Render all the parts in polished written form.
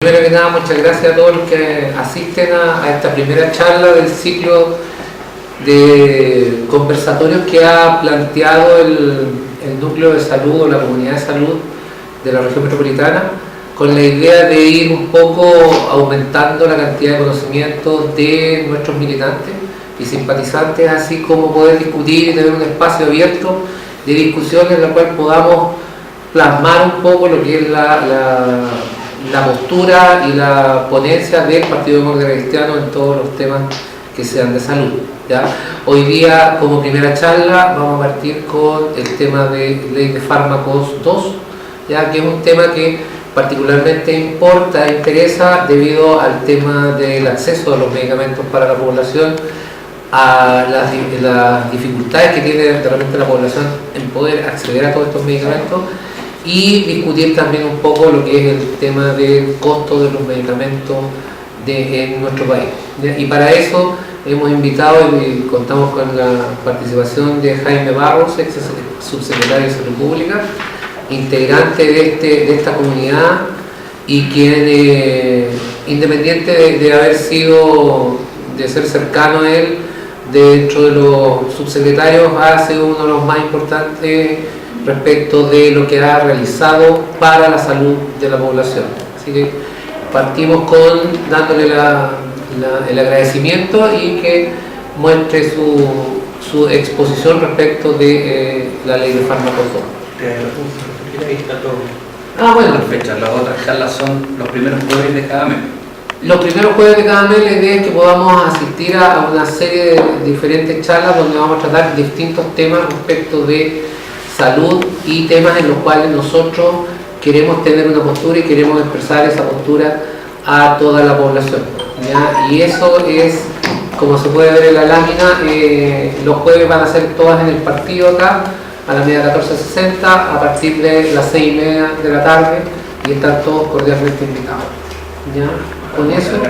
Primero que nada, muchas gracias a todos los que asisten a esta primera charla del ciclo de conversatorios que ha planteado el núcleo de salud o la comunidad de salud de la región metropolitana, con la idea de ir un poco aumentando la cantidad de conocimientos de nuestros militantes y simpatizantes, así como poder discutir y tener un espacio abierto de discusión en la cual podamos plasmar un poco lo que es la postura y la ponencia del Partido Demócrata Cristiano en todos los temas que sean de salud, ¿ya? Hoy día, como primera charla, vamos a partir con el tema de Ley de Fármacos 2, ¿ya? Que es un tema que particularmente importa e interesa debido al tema del acceso a los medicamentos para la población, a las dificultades que tiene de repente la población en poder acceder a todos estos medicamentos, y discutir también un poco lo que es el tema del costo de los medicamentos en nuestro país, ¿ya? Y para eso hemos invitado y contamos con la participación de Jaime Barros, ex subsecretario de Salud Pública, integrante de esta comunidad, y quien, independiente de ser cercano a él, dentro de los subsecretarios, ha sido uno de los más importantes respecto de lo que ha realizado para la salud de la población. Así que partimos dándole el agradecimiento y que muestre su exposición respecto de la Ley de Fármacos 2. Bueno. Las fechas, las otras charlas son los primeros jueves de cada mes. Los primeros jueves de cada mes, la idea es que podamos asistir a una serie de diferentes charlas donde vamos a tratar distintos temas respecto de salud y temas en los cuales nosotros queremos tener una postura y queremos expresar esa postura a toda la población, ¿ya? Y eso es, como se puede ver en la lámina, los jueves van a ser todas en el partido acá, a la media 14:60, a partir de las 6:30 de la tarde, y están todos cordialmente invitados, ¿ya? Con eso la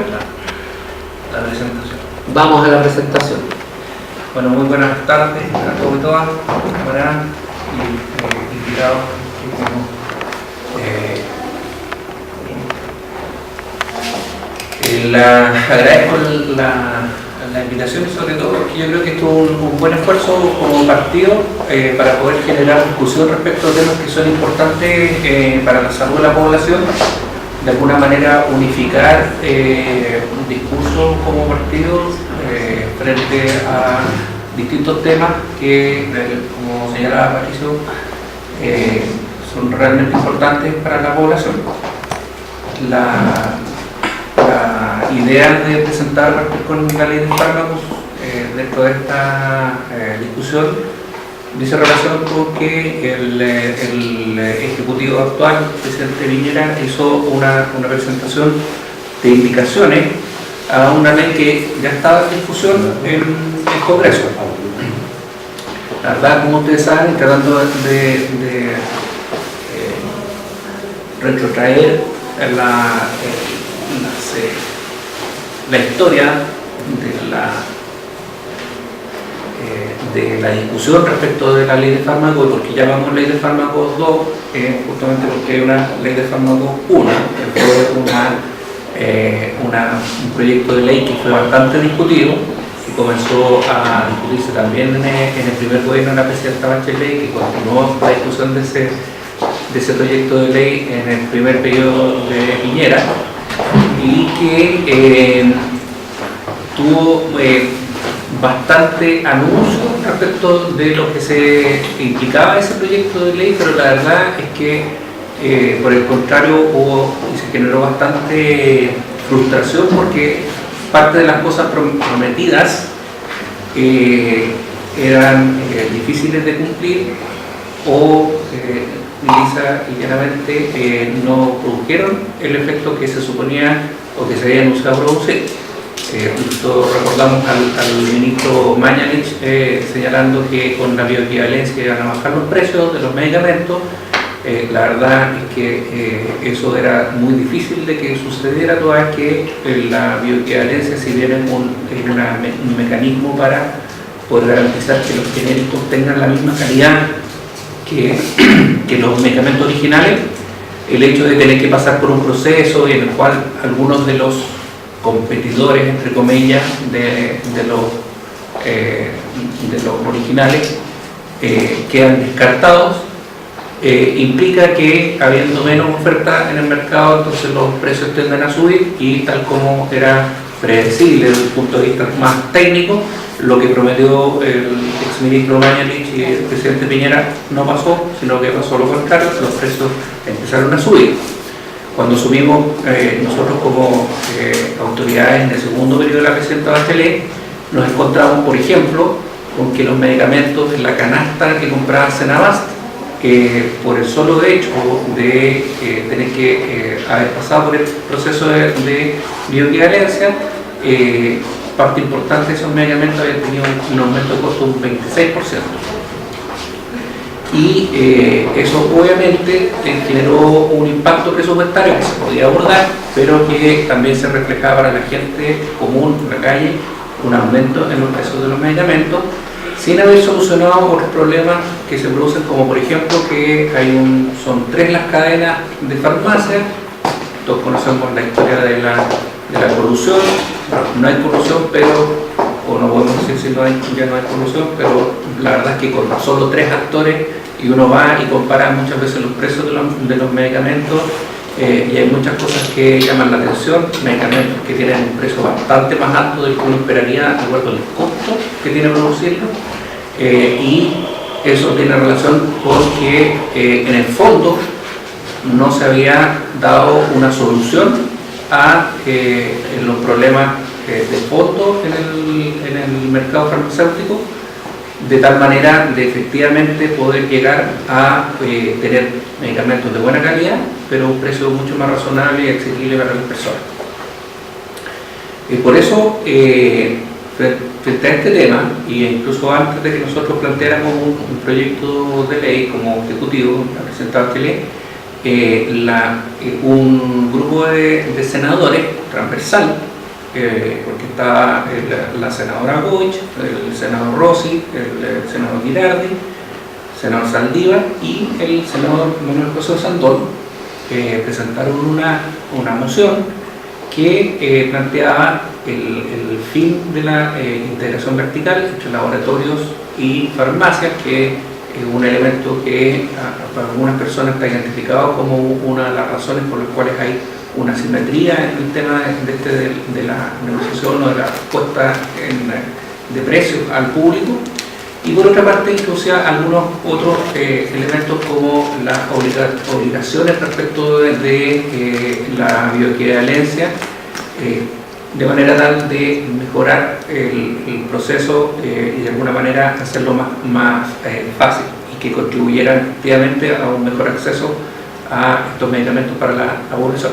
presentación. Vamos a la presentación. Bueno, muy buenas tardes a todos y todas, camaradas y invitados. Agradezco la invitación, y sobre todo porque yo creo que esto es un buen esfuerzo como partido para poder generar discusión respecto a temas que son importantes para la salud de la población, de alguna manera unificar un discurso como partido frente a distintos temas que, como señalaba Patricio, son realmente importantes para la población. La idea de presentar con la Ley de Fármacos dentro de esta discusión dice relación con que el Ejecutivo actual, el presidente Piñera, hizo una presentación de indicaciones a una ley que ya estaba en discusión en el Congreso. La verdad, como ustedes saben, tratando de retrotraer la historia de la discusión respecto de la Ley de Fármacos, porque llamamos Ley de Fármacos 2, justamente porque hay una Ley de Fármacos 1, que fue un proyecto de ley que fue bastante discutido, que comenzó a discutirse también en el primer gobierno de la presidenta Bachelet, que continuó la discusión de ese proyecto de ley en el primer periodo de Piñera, y que tuvo bastante anuncio respecto de lo que se implicaba ese proyecto de ley, pero la verdad es que por el contrario se generó bastante frustración, porque parte de las cosas prometidas eran difíciles de cumplir o lisa y llanamente no produjeron el efecto que se suponía o que se había anunciado producir. Recordamos al ministro Mañalich señalando que con la bioequivalencia iban a bajar los precios de los medicamentos. La verdad es que eso era muy difícil de que sucediera, toda vez que la bioequivalencia, si bien es un mecanismo para poder garantizar que los genéricos tengan la misma calidad que los medicamentos originales, el hecho de tener que pasar por un proceso en el cual algunos de los competidores, entre comillas, de los originales quedan descartados, implica que habiendo menos oferta en el mercado, entonces los precios tienden a subir, y tal como era predecible desde el punto de vista más técnico, lo que prometió el exministro Mañalich y el presidente Piñera no pasó, sino que pasó lo contrario, los precios empezaron a subir. Cuando subimos nosotros como autoridades en el segundo periodo de la presidenta Bachelet, nos encontramos, por ejemplo, con que los medicamentos en la canasta que compraba Senabast, por el solo hecho de tener que haber pasado por el proceso de bioequivalencia, parte importante de esos medicamentos había tenido un aumento de costo de un 26%. Y eso obviamente generó un impacto presupuestario que se podía abordar, pero que también se reflejaba para la gente común en la calle, un aumento en los precios de los medicamentos, sin haber solucionado otros problemas que se producen, como por ejemplo que son 3 las cadenas de farmacia. Todos conocemos la historia de la corrupción. No hay corrupción, pero, o no podemos decir si ya no hay corrupción, pero la verdad es que con solo 3 actores, y uno va y compara muchas veces los precios de los medicamentos, y hay muchas cosas que llaman la atención, medicamentos que tienen un precio bastante más alto del que uno esperaría de acuerdo al costo que tiene producirlo, y eso tiene relación con que en el fondo no se había dado una solución a los problemas de fondo en el mercado farmacéutico, de tal manera de efectivamente poder llegar a tener medicamentos de buena calidad, pero a un precio mucho más razonable y accesible para las personas. Por eso, frente a este tema, e incluso antes de que nosotros planteáramos un proyecto de ley como ejecutivo, la presidenta Bachelet, un grupo de senadores transversal, porque estaba la senadora Goich, el senador Rossi, el senador Girardi, el senador Saldívar y el senador Manuel José Sandón, presentaron una moción que planteaba el fin de la integración vertical entre laboratorios y farmacias, que es un elemento que para algunas personas está identificado como una de las razones por las cuales hay una simetría en el tema de la negociación o de la puesta de precios al público, y por otra parte introducía algunos otros elementos como las obligaciones respecto de la bioequivalencia, de manera tal de mejorar el proceso y de alguna manera hacerlo más fácil, y que contribuyeran efectivamente a un mejor acceso a estos medicamentos para la población.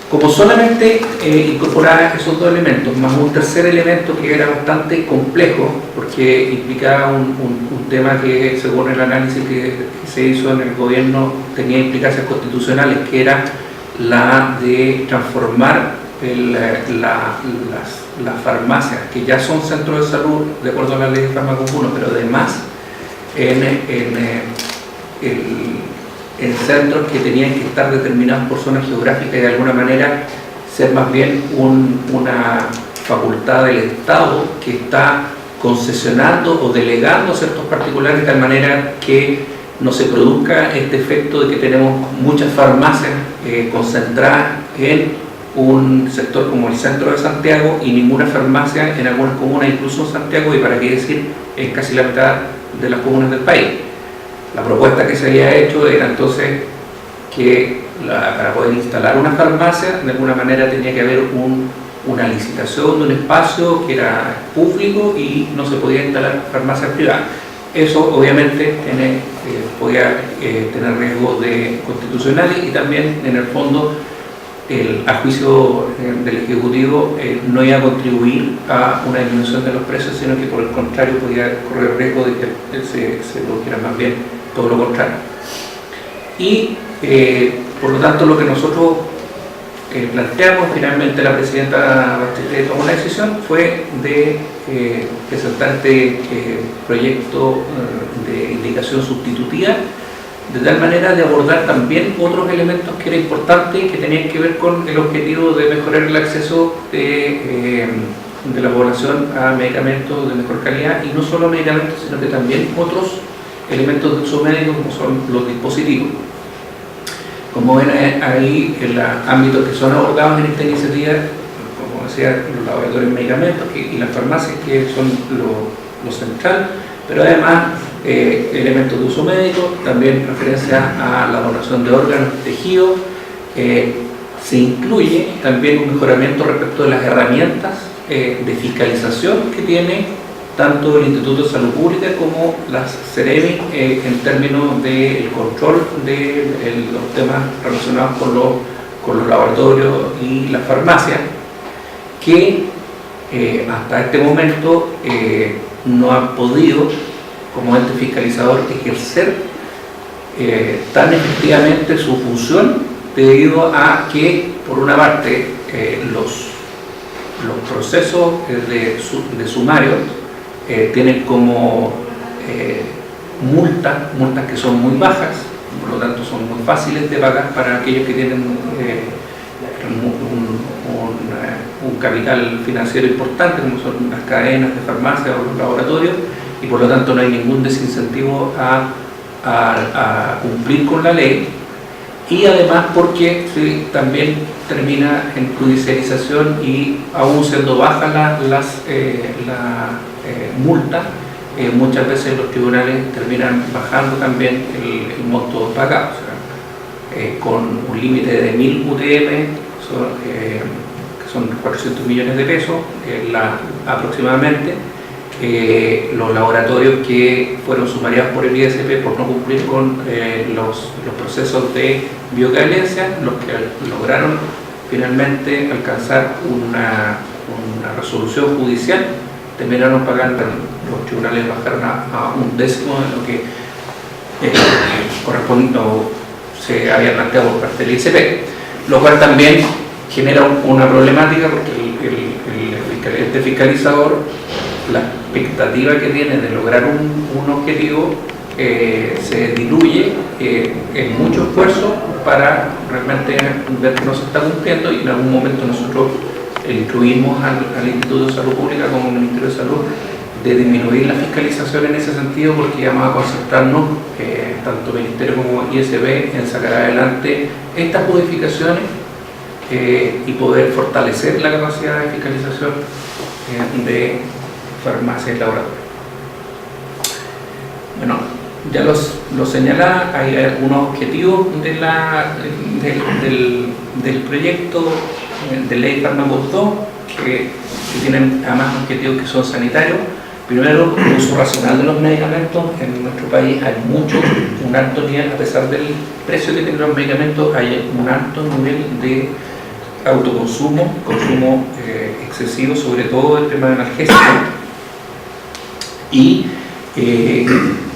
Como solamente incorporaba esos 2 elementos, más un tercer elemento que era bastante complejo, porque implicaba un tema que, según el análisis que se hizo en el gobierno, tenía implicancias constitucionales, que era la de transformar las farmacias, que ya son centros de salud de acuerdo a la ley de fármacos 1, pero además en centros que tenían que estar determinados por zonas geográficas y de alguna manera ser más bien una facultad del Estado que está concesionando o delegando ciertos particulares, de tal manera que no se produzca este efecto de que tenemos muchas farmacias concentradas en un sector como el centro de Santiago y ninguna farmacia en algunas comunas, incluso en Santiago, y para qué decir en casi la mitad de las comunas del país. La propuesta que se había hecho era entonces que para poder instalar una farmacia, de alguna manera tenía que haber una licitación de un espacio que era público y no se podía instalar farmacias privadas. Eso obviamente podía tener riesgos constitucionales, y también en el fondo a juicio del Ejecutivo no iba a contribuir a una disminución de los precios, sino que por el contrario podía correr riesgo de que se produjera más bien todo lo contrario. Y por lo tanto lo que nosotros planteamos, finalmente la presidenta Bachelet tomó la decisión, fue de presentar este proyecto de indicación sustitutiva de tal manera de abordar también otros elementos que eran importantes y que tenían que ver con el objetivo de mejorar el acceso de la población a medicamentos de mejor calidad, y no solo medicamentos, sino que también otros elementos de uso médico como son los dispositivos. Como ven ahí, en los ámbitos que son abordados en esta iniciativa, como decía, los laboratorios de medicamentos y las farmacias, que son lo central, pero además elementos de uso médico, también referencia a la donación de órganos y tejidos. Se incluye también un mejoramiento respecto de las herramientas de fiscalización que tiene tanto el Instituto de Salud Pública como las CEREMI en términos del control de los temas relacionados con los laboratorios y las farmacias, que hasta este momento no han podido, como ente fiscalizador, ejercer tan efectivamente su función, debido a que, por una parte, los procesos de sumario tienen como multas que son muy bajas, por lo tanto son muy fáciles de pagar para aquellos que tienen un capital financiero importante, como son las cadenas de farmacia o los laboratorios, y por lo tanto no hay ningún desincentivo a cumplir con la ley. Y además porque también termina en judicialización, y aún siendo baja la multa, muchas veces los tribunales terminan bajando también el monto pagado, o sea, con un límite de 1000 UTM, que son 400 millones de pesos aproximadamente. Los laboratorios que fueron sumariados por el ISP por no cumplir con los procesos de biocalencia, los que lograron finalmente alcanzar una resolución judicial, terminaron pagando, los tribunales bajaron a un décimo de lo que corresponde o se había planteado por parte del ISP, lo cual también genera una problemática, porque el fiscalizador, la expectativa que tiene de lograr un objetivo se diluye en mucho esfuerzo para realmente ver que no se está cumpliendo, y en algún momento nosotros incluimos al Instituto de Salud Pública como Ministerio de Salud de disminuir la fiscalización en ese sentido, porque vamos a concentrarnos, tanto Ministerio como ISP, en sacar adelante estas modificaciones y poder fortalecer la capacidad de fiscalización de farmacia y laboratorio. Bueno, ya lo señalaba, hay algunos objetivos del proyecto de ley Fármacos 2 que tienen además objetivos que son sanitarios. Primero, el uso racional de los medicamentos. En nuestro país hay un alto nivel, a pesar del precio que tienen los medicamentos, hay un alto nivel de autoconsumo, consumo excesivo, sobre todo el tema de analgésicos. Y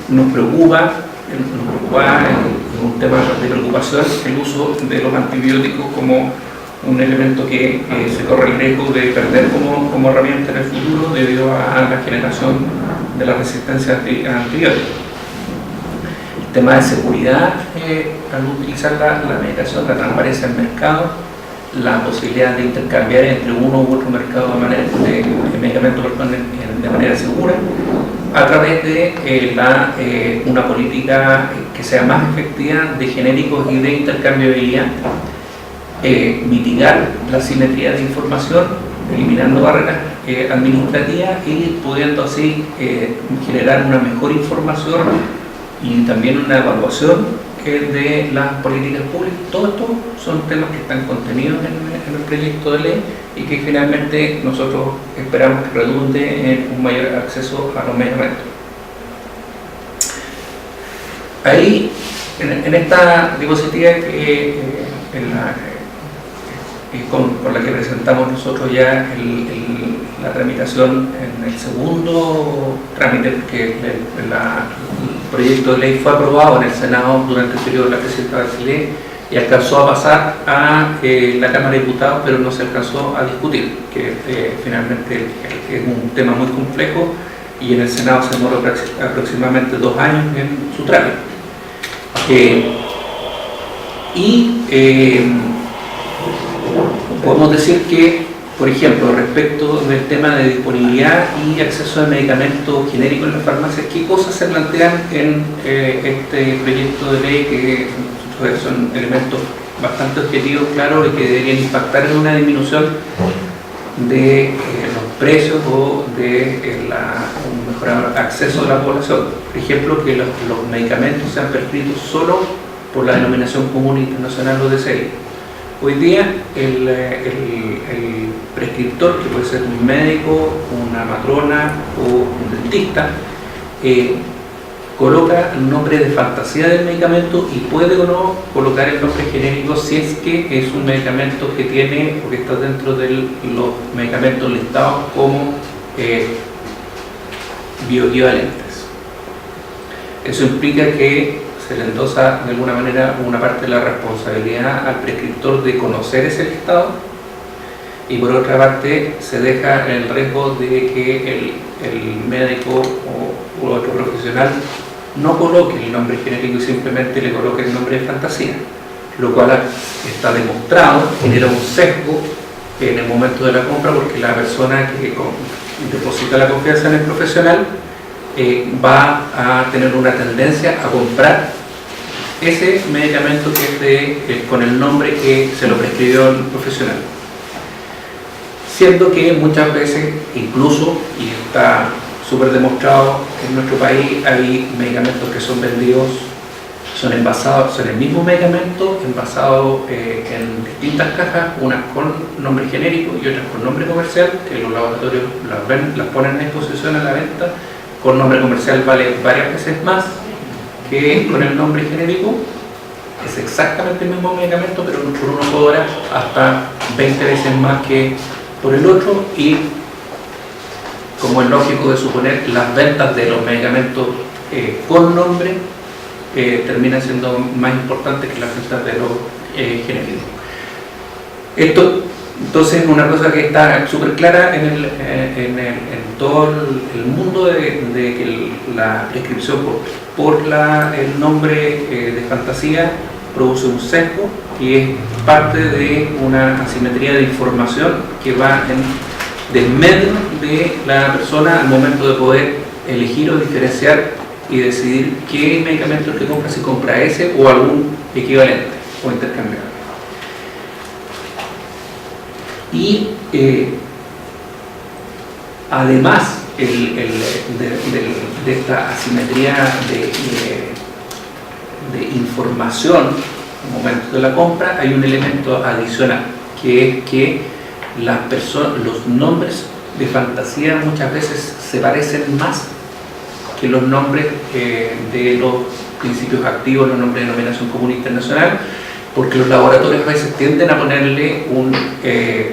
nos preocupa, es un tema de preocupación, el uso de los antibióticos como un elemento que se corre el riesgo de perder como herramienta en el futuro debido a la generación de la resistencia a antibióticos. El tema de seguridad al utilizar la medicación, la transparencia del mercado, la posibilidad de intercambiar entre uno u otro mercado de medicamentos de manera segura, a través de una política que sea más efectiva de genéricos y de intercambiabilidad, mitigar la simetría de información, eliminando barreras administrativas y pudiendo así generar una mejor información y también una evaluación de las políticas públicas. Todo esto son temas que están contenidos en el proyecto de ley y que finalmente nosotros esperamos que redunde en un mayor acceso a los medicamentos. Ahí, en esta diapositiva con la que presentamos nosotros ya la tramitación en el segundo trámite, porque el proyecto de ley fue aprobado en el Senado durante el periodo de la presidencia Bachelet y alcanzó a pasar a la Cámara de Diputados, pero no se alcanzó a discutir, que finalmente es un tema muy complejo y en el Senado se demoró aproximadamente 2 años en su trámite. Podemos decir que, por ejemplo, respecto del tema de disponibilidad y acceso a medicamentos genéricos en las farmacias, ¿qué cosas se plantean en este proyecto de ley que son elementos bastante objetivos, claros, y que deberían impactar en una disminución de los precios o de un mejor acceso de la población? Por ejemplo, que los medicamentos sean prescritos solo por la denominación común internacional o DCI. Hoy día el prescriptor, que puede ser un médico, una matrona o un dentista, coloca el nombre de fantasía del medicamento y puede o no colocar el nombre genérico si es que es un medicamento que tiene o que está dentro de los medicamentos listados como bioequivalentes. Eso implica que se le endosa de alguna manera una parte de la responsabilidad al prescriptor de conocer ese listado, y por otra parte se deja el riesgo de que el médico o otro profesional no coloque el nombre genérico y simplemente le coloque el nombre de fantasía, lo cual está demostrado, genera un sesgo en el momento de la compra, porque la persona que deposita la confianza en el profesional va a tener una tendencia a comprar ese medicamento que es con el nombre que se lo prescribió el profesional. Siendo que muchas veces, incluso, y está súper demostrado en nuestro país, hay medicamentos que son vendidos, son envasados, son el mismo medicamento envasado en distintas cajas, unas con nombre genérico y otras con nombre comercial, que los laboratorios las ponen a disposición a la venta. Con nombre comercial vale varias veces más que con el nombre genérico. Es exactamente el mismo medicamento, pero por uno cobra hasta 20 veces más que por el otro, y como es lógico de suponer, las ventas de los medicamentos con nombre terminan siendo más importantes que las ventas de los genéricos. Esto, entonces, es una cosa que está súper clara en todo el mundo de que la prescripción por el nombre de fantasía produce un sesgo y es parte de una asimetría de información que va en desmedio de la persona al momento de poder elegir o diferenciar y decidir qué medicamento es el que compra, si compra ese o algún equivalente o intercambiable. Y además de esta asimetría de información en el momento de la compra, hay un elemento adicional, que es que los nombres de fantasía muchas veces se parecen más que los nombres de los principios activos, los nombres de denominación común internacional, porque los laboratorios a veces tienden a ponerle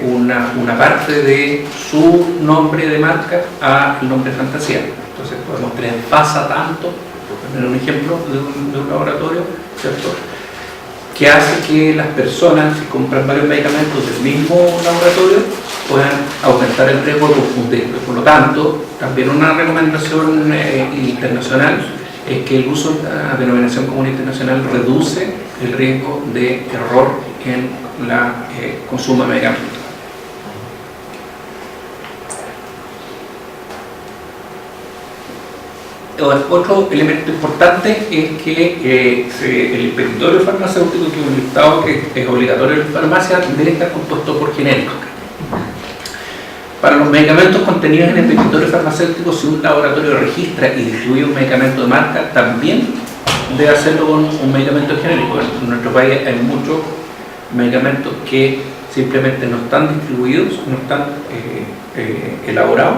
una parte de su nombre de marca al nombre de fantasía. Entonces podemos tener pasa tanto, por poner un ejemplo de un laboratorio, ¿cierto?, que hace que las personas que compran varios medicamentos del mismo laboratorio puedan aumentar el riesgo de confundirlos. Por lo tanto, también una recomendación internacional es que el uso de la denominación común internacional reduce el riesgo de error en el consumo de medicamentos. Otro elemento importante es que el inventario farmacéutico, que es un listado que es obligatorio en la farmacia, debe estar compuesto por genéricos. Para los medicamentos contenidos en el inventario farmacéutico, si un laboratorio registra y distribuye un medicamento de marca, también debe hacerlo con un medicamento genérico. En nuestro país hay muchos medicamentos que simplemente no están distribuidos, no están elaborados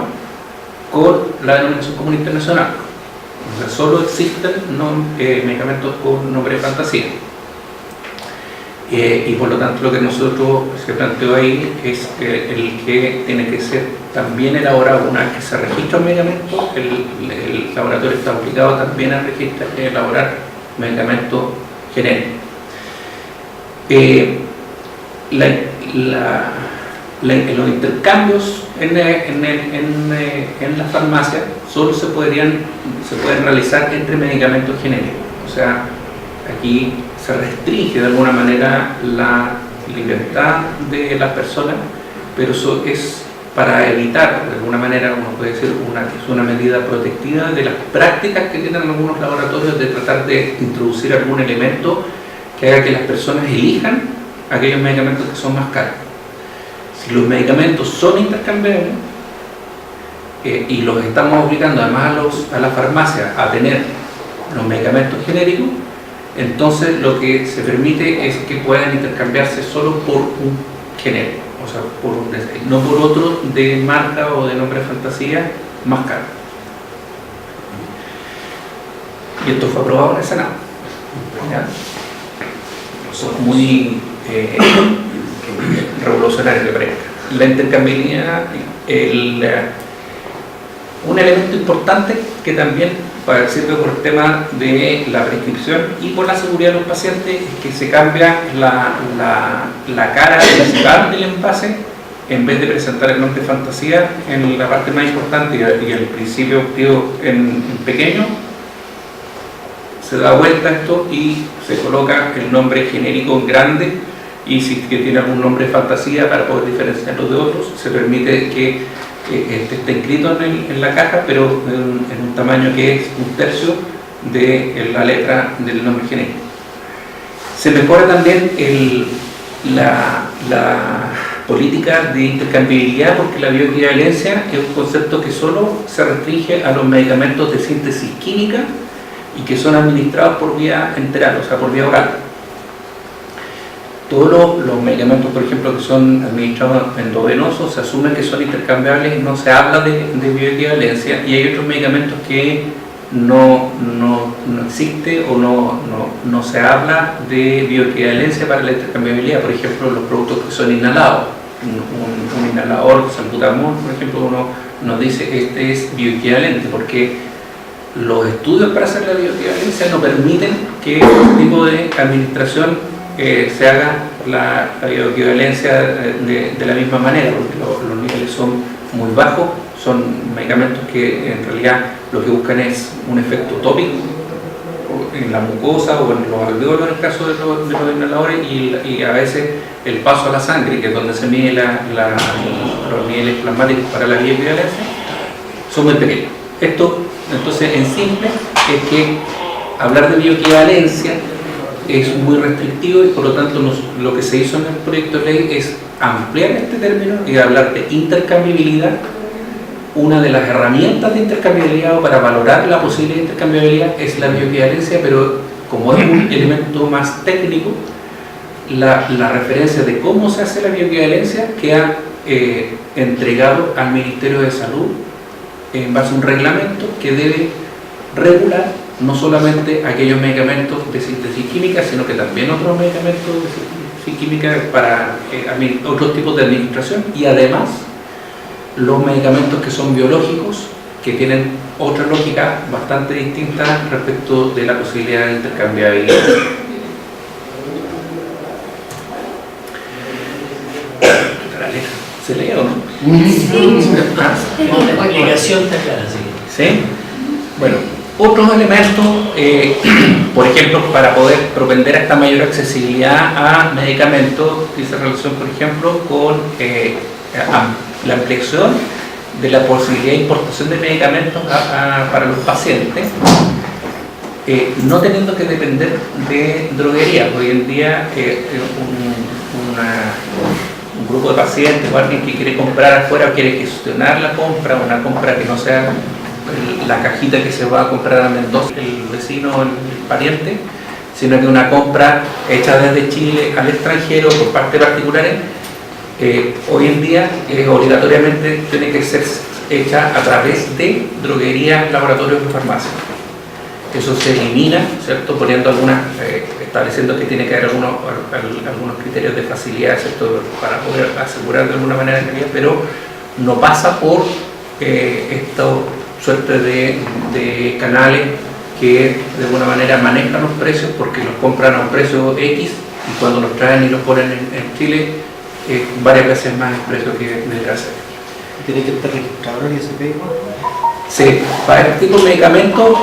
con la denominación común internacional. O sea, solo existen medicamentos con nombre de fantasía. Y por lo tanto lo que nosotros se planteó ahí es el que tiene que ser también elaborado. Una vez que se registra un medicamento, el laboratorio está obligado también a elaborar medicamentos genéricos. Los intercambios en la farmacia solo se pueden realizar entre medicamentos genéricos. O sea, aquí se restringe de alguna manera la libertad de las personas, pero eso es para evitar, de alguna manera, uno puede decir, es una medida protectiva de las prácticas que tienen algunos laboratorios de tratar de introducir algún elemento que haga que las personas elijan aquellos medicamentos que son más caros. Si los medicamentos son intercambiables y los estamos obligando además a la farmacia a tener los medicamentos genéricos, entonces lo que se permite es que puedan intercambiarse solo por un genérico, o sea, no por otro de marca o de nombre de fantasía más caro. Y esto fue aprobado en el Senado. ¿Ya? Eso es muy revolucionario, que parezca. La intercambiabilidad, un elemento importante que también sirve por el tema de la prescripción y por la seguridad de los pacientes, es que se cambia la cara principal del envase. En vez de presentar el nombre fantasía en la parte más importante y el principio activo en pequeño, se da vuelta esto y se coloca el nombre genérico en grande, y si tiene algún nombre fantasía para poder diferenciarlo de otros, se permite que este esté inscrito en la caja, pero en un tamaño que es 1/3 de la letra del nombre genérico. Se mejora también la política de intercambiabilidad, porque la bioequivalencia es un concepto que solo se restringe a los medicamentos de síntesis química y que son administrados por vía enteral, o sea, por vía oral. Todos los medicamentos, por ejemplo, que son administrados endovenosos, se asume que son intercambiables y no se habla de bioequivalencia, y hay otros medicamentos que no existe o no se habla de bioequivalencia para la intercambiabilidad. Por ejemplo, los productos que son inhalados, un inhalador salbutamol, por ejemplo, uno nos dice este es bioequivalente, porque los estudios para hacer la bioequivalencia no permiten que este tipo de administración se haga la bioequivalencia de la misma manera, porque los niveles son muy bajos, son medicamentos que en realidad lo que buscan es un efecto tópico en la mucosa o en los alveolos en el caso de los inhaladores, y a veces el paso a la sangre, que es donde se mide los niveles plasmáticos para la bioequivalencia, son muy pequeños. Esto, entonces, en simple, es que hablar de bioequivalencia es muy restrictivo, y por lo tanto lo que se hizo en el proyecto de ley es ampliar este término y hablar de intercambiabilidad. Una de las herramientas de intercambiabilidad, o para valorar la posible intercambiabilidad, es la bioequivalencia, pero como es un elemento más técnico, la referencia de cómo se hace la bioequivalencia queda entregado al Ministerio de Salud en base a un reglamento que debe regular no solamente aquellos medicamentos de síntesis química, sino que también otros medicamentos de síntesis química para otros tipos de administración, y además los medicamentos que son biológicos, que tienen otra lógica bastante distinta respecto de la posibilidad de intercambiabilidad. ¿Se lee o no? Sí. La explicación está clara, sí. ¿Sí? Bueno, otros elementos, por ejemplo, para poder propender a esta mayor accesibilidad a medicamentos, dice relación, por ejemplo, con la ampliación de la posibilidad de importación de medicamentos para los pacientes, no teniendo que depender de droguerías. Hoy en día un grupo de pacientes o alguien que quiere comprar afuera o quiere gestionar la compra, una compra que no sea la cajita que se va a comprar a Mendoza, el vecino o el pariente, sino que una compra hecha desde Chile al extranjero por parte de particulares, hoy en día obligatoriamente tiene que ser hecha a través de droguerías, laboratorios y farmacias. Eso se elimina, ¿cierto? Poniendo estableciendo que tiene que haber algunos criterios de facilidad, ¿cierto? Para poder asegurar de alguna manera la calidad, pero no pasa por esta suerte de canales que de alguna manera manejan los precios, porque los compran a un precio X y cuando los traen y los ponen en Chile varias veces más el precio que debería ser. ¿Tiene que estar registrado en el ISP? Para este tipo de medicamentos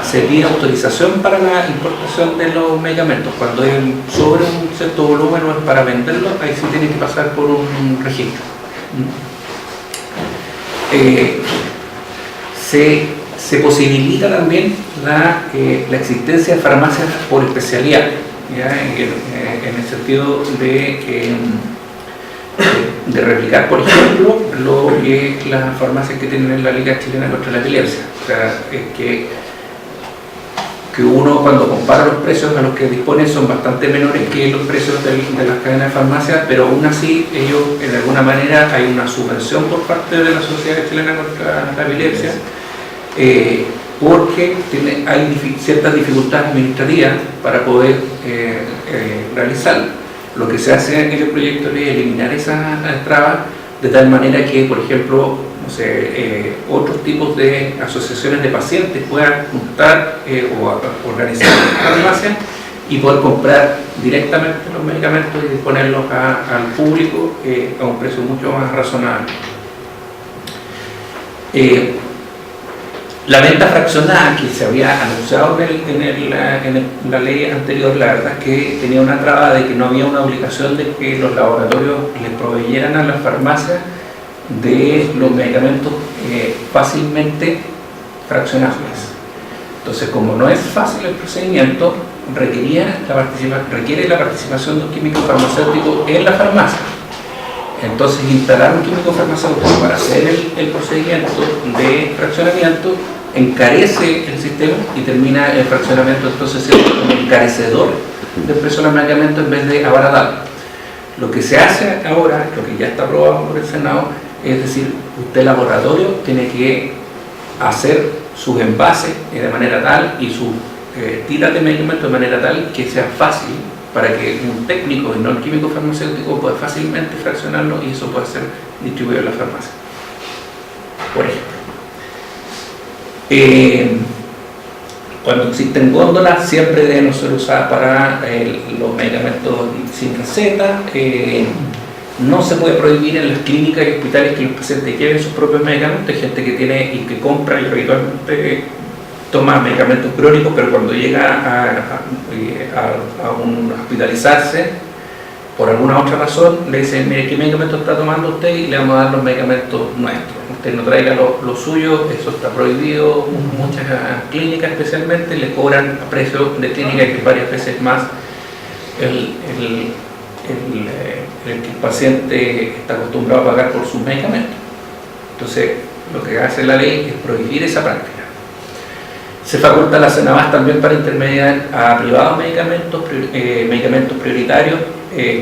se pide autorización para la importación de los medicamentos. Cuando es sobre un cierto volumen o es para venderlo, ahí sí tiene que pasar por un registro. Se posibilita también la existencia de farmacias por especialidad, ¿ya? En el sentido de replicar, por ejemplo, lo que las farmacias que tienen en la Liga Chilena contra la Epilepsia. O sea, que uno, cuando compara los precios a los que disponen, son bastante menores que los precios de las cadenas de farmacias, pero aún así ellos, de alguna manera, hay una subvención por parte de la Sociedad Chilena contra la Epilepsia, porque hay ciertas dificultades administrativas para poder realizarlo. Lo que se hace en el proyecto es eliminar esas trabas de tal manera que, por ejemplo, no sé, otros tipos de asociaciones de pacientes puedan juntar o organizar farmacias y poder comprar directamente los medicamentos y disponerlos al público a un precio mucho más razonable. La venta fraccionada que se había anunciado en la ley anterior, la verdad es que tenía una traba de que no había una obligación de que los laboratorios les proveyeran a las farmacias de los medicamentos fácilmente fraccionables. Entonces, como no es fácil el procedimiento, requiere la participación de un químico farmacéutico en la farmacia. Entonces, instalar un químico farmacéutico para hacer el procedimiento de fraccionamiento encarece el sistema y termina el fraccionamiento entonces siendo un encarecedor del precio de los medicamentos en vez de abaratarlo. Lo que se hace ahora, lo que ya está aprobado por el Senado, es decir, usted laboratorio tiene que hacer sus envases de manera tal y sus tiras de medicamentos de manera tal que sea fácil para que un técnico y no el químico farmacéutico pueda fácilmente fraccionarlo y eso pueda ser distribuido en la farmacia. Por ejemplo, cuando existen góndolas siempre deben ser usadas para los medicamentos sin receta. No se puede prohibir en las clínicas y hospitales que los pacientes lleven sus propios medicamentos. Hay gente que tiene y que compra y habitualmente toma medicamentos crónicos, pero cuando llega a hospitalizarse, por alguna otra razón, le dicen, mire, ¿qué medicamento está tomando usted? Y le vamos a dar los medicamentos nuestros. Usted no traiga lo suyo, eso está prohibido. Muchas clínicas especialmente le cobran a precio de clínica, que es varias veces más el que el paciente está acostumbrado a pagar por sus medicamentos. Entonces, lo que hace la ley es prohibir esa práctica. Se faculta a la CENAVAS también para intermediar a privados medicamentos prioritarios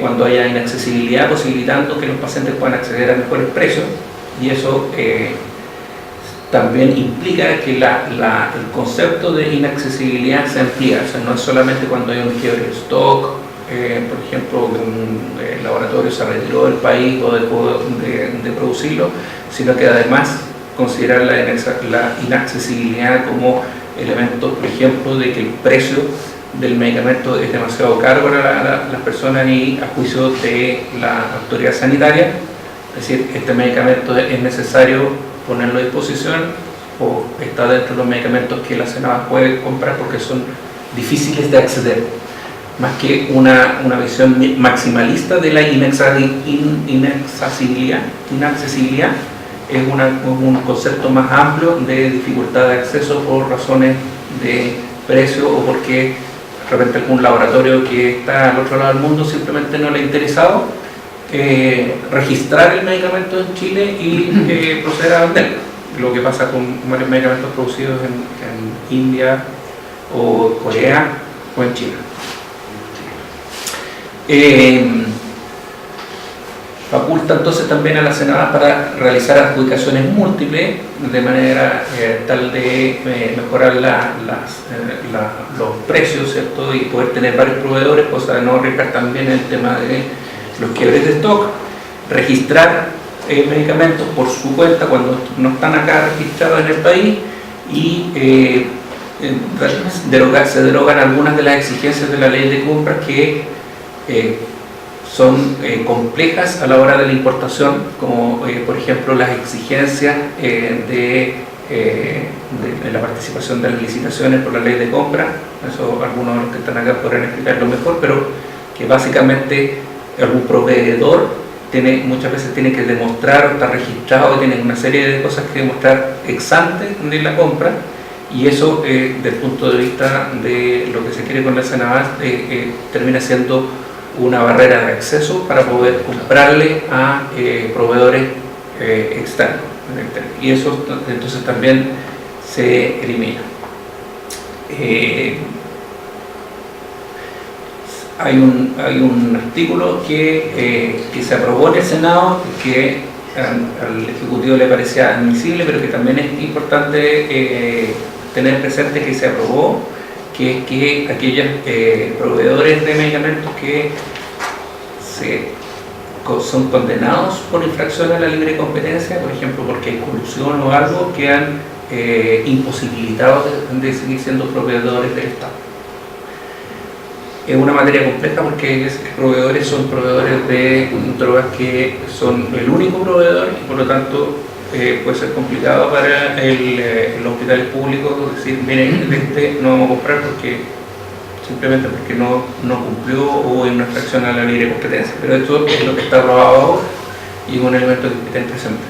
cuando haya inaccesibilidad, posibilitando que los pacientes puedan acceder a mejores precios, y eso también implica que el concepto de inaccesibilidad se amplía. O sea, no es solamente cuando hay un quiebre de stock, por ejemplo, un laboratorio se retiró del país o dejó de producirlo, sino que además considerar la inaccesibilidad como elemento, por ejemplo, de que el precio del medicamento es demasiado caro para las personas y a juicio de la autoridad sanitaria, es decir, este medicamento es necesario ponerlo a disposición o está dentro de los medicamentos que la CENAVAS puede comprar porque son difíciles de acceder. Más que una visión maximalista de la inaccesibilidad, es un concepto más amplio de dificultad de acceso por razones de precio o porque de repente algún laboratorio que está al otro lado del mundo simplemente no le ha interesado registrar el medicamento en Chile y proceder a venderlo. Lo que pasa con varios medicamentos producidos en India o Corea o en China. Faculta entonces también a la CENAVAS para realizar adjudicaciones múltiples de manera tal de mejorar los precios, ¿cierto? Y poder tener varios proveedores, cosa de no arriesgar también el tema de los quiebres de stock, registrar medicamentos por su cuenta cuando no están acá registrados en el país y se derogan algunas de las exigencias de la ley de compras que son complejas a la hora de la importación, como por ejemplo las exigencias de la participación de las licitaciones por la ley de compra. Eso algunos de los que están acá podrán explicarlo mejor, pero que básicamente algún proveedor muchas veces tiene que demostrar, está registrado, tiene una serie de cosas que demostrar ex ante de la compra, y eso desde el punto de vista de lo que se quiere con la Senabas termina siendo una barrera de acceso para poder comprarle a proveedores externos, y eso entonces también se elimina. Hay un artículo que se aprobó en el Senado, que al Ejecutivo le parecía admisible, pero que también es importante tener presente que se aprobó, que es que aquellos proveedores de medicamentos que son condenados por infracción a la libre competencia, por ejemplo porque hay colusión o algo, quedan imposibilitados de seguir siendo proveedores del Estado. Es una materia compleja porque los proveedores son proveedores de drogas que son el único proveedor, y por lo tanto puede ser complicado para los hospitales públicos decir, miren, no vamos a comprar simplemente porque no cumplió o en una infracción a la libre competencia. Pero esto es lo que está aprobado ahora y es un elemento que está presente.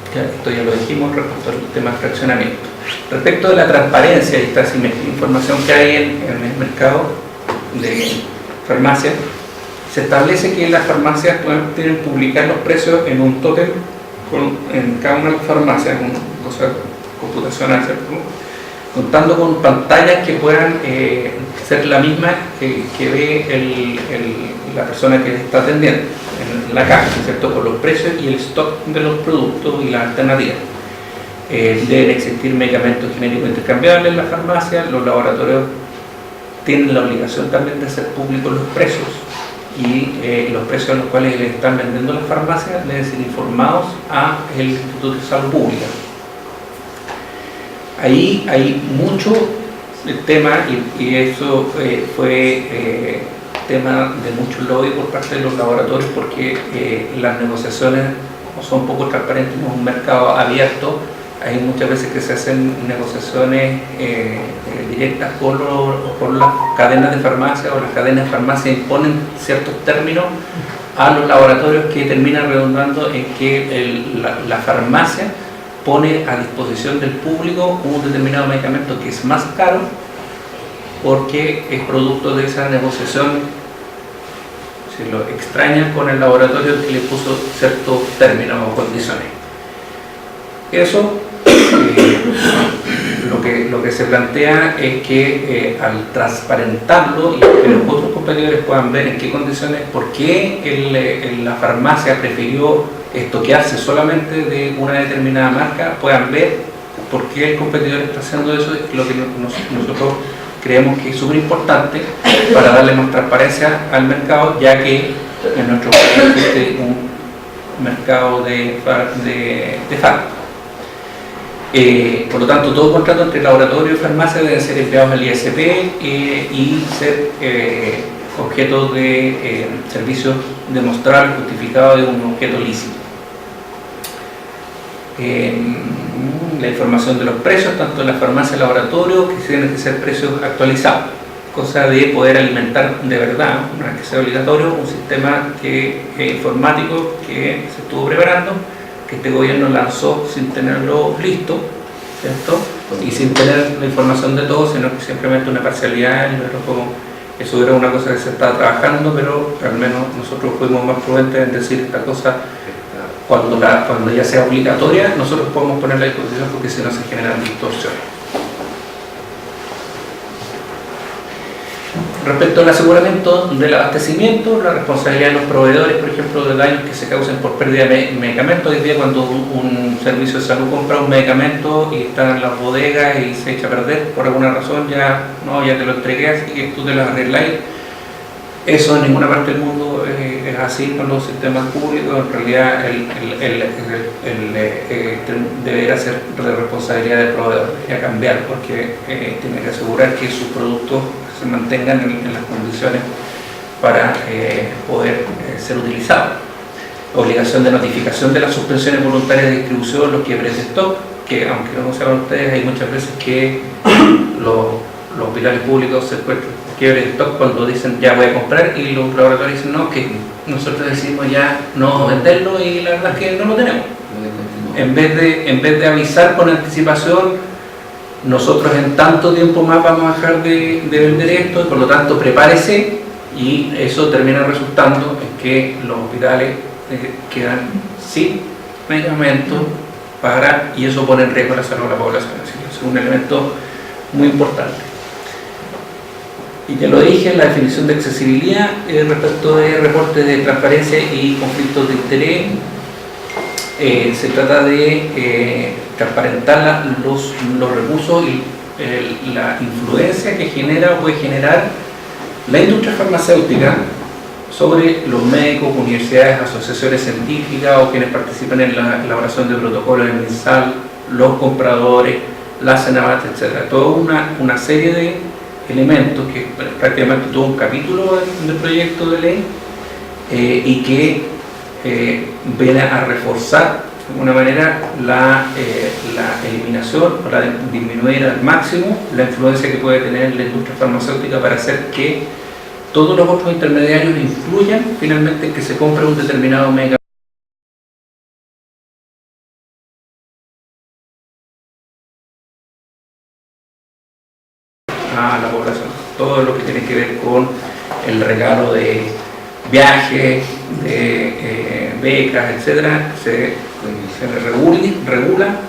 Esto ya lo dijimos respecto al tema de fraccionamiento. Respecto de la transparencia y esta información que hay en el mercado de farmacias, se establece que las farmacias pueden publicar los precios en un tótem en cada una de las farmacias, una cosa computacional, ¿cierto? Contando con pantallas que puedan ser la misma que ve la persona que está atendiendo en la caja, ¿cierto? Con los precios y el stock de los productos y las alternativas. Deben existir medicamentos genéricos intercambiables en las farmacias. Los laboratorios tienen la obligación también de hacer públicos los precios, y los precios a los cuales les están vendiendo las farmacias deben ser informados al Instituto de Salud Pública. Ahí hay mucho tema, y eso fue tema de mucho lobby por parte de los laboratorios, porque las negociaciones son poco transparentes, no es un mercado abierto. Hay muchas veces que se hacen negociaciones directas por las cadenas de farmacia, o las cadenas de farmacia imponen ciertos términos a los laboratorios que terminan redundando en que la farmacia pone a disposición del público un determinado medicamento que es más caro porque es producto de esa negociación. Se lo extrañan con el laboratorio que le puso ciertos términos o condiciones. Eso lo que se plantea es que al transparentarlo y que los otros competidores puedan ver en qué condiciones, por qué la farmacia prefirió estoquearse solamente de una determinada marca, puedan ver por qué el competidor está haciendo eso. Es lo que nosotros creemos que es súper importante para darle más transparencia al mercado, ya que en nuestro país existe un mercado de fármacos. Por lo tanto, todo contrato entre laboratorio y farmacia deben ser enviados al ISP y ser objeto de servicios demostrables, justificados de un objeto lícito. La información de los precios, tanto en la farmacia y el laboratorio, que tienen que ser precios actualizados, cosa de poder alimentar de verdad, una vez que sea obligatorio, un sistema informático que se estuvo preparando, que este gobierno lanzó sin tenerlo listo, ¿cierto? Y sin tener la información de todo, sino que simplemente una parcialidad. Eso era una cosa que se estaba trabajando, pero al menos nosotros fuimos más prudentes en decir esta cosa cuando ya sea obligatoria. Nosotros podemos ponerla a disposición, porque si no se generan distorsiones. Respecto al aseguramiento del abastecimiento, la responsabilidad de los proveedores, por ejemplo, de daños que se causen por pérdida de medicamentos. Hoy día, cuando un servicio de salud compra un medicamento y está en las bodegas y se echa a perder por alguna razón, ya te lo entregué, así que tú te lo arreglas. Eso en ninguna parte del mundo es es así con los sistemas públicos. En realidad deberá ser de responsabilidad del proveedor y a cambiar, porque tiene que asegurar que sus productos se mantengan en las condiciones para poder ser utilizados. Obligación de notificación de las suspensiones voluntarias de distribución, los quiebres de stock, que aunque no sepan ustedes, hay muchas veces que los hospitales públicos se encuentran quiebres de stock cuando dicen ya voy a comprar, y los laboratorios dicen no, que nosotros decimos ya no venderlo, y la verdad es que no lo tenemos. En vez de avisar con anticipación, nosotros en tanto tiempo más vamos a dejar de vender esto, y por lo tanto prepárese, y eso termina resultando en que los hospitales quedan sin medicamentos y eso pone en riesgo la salud de la población. Así que es un elemento muy importante. Y ya lo dije, la definición de accesibilidad respecto de reportes de transparencia y conflictos de interés. Se trata de transparentar los recursos y la influencia que genera o puede generar la industria farmacéutica sobre los médicos, universidades, asociaciones científicas o quienes participan en la elaboración de protocolos en MinSal, los compradores, la CENABAT, etc. Toda una serie de elementos que prácticamente todo un capítulo del proyecto de ley y que viene a reforzar de alguna manera la eliminación o la disminuir al máximo la influencia que puede tener la industria farmacéutica para hacer que todos los otros intermediarios influyan finalmente en que se compre un determinado medicamento a la población. Todo lo que tiene que ver con el regalo de viajes, de becas, etcétera, se regula,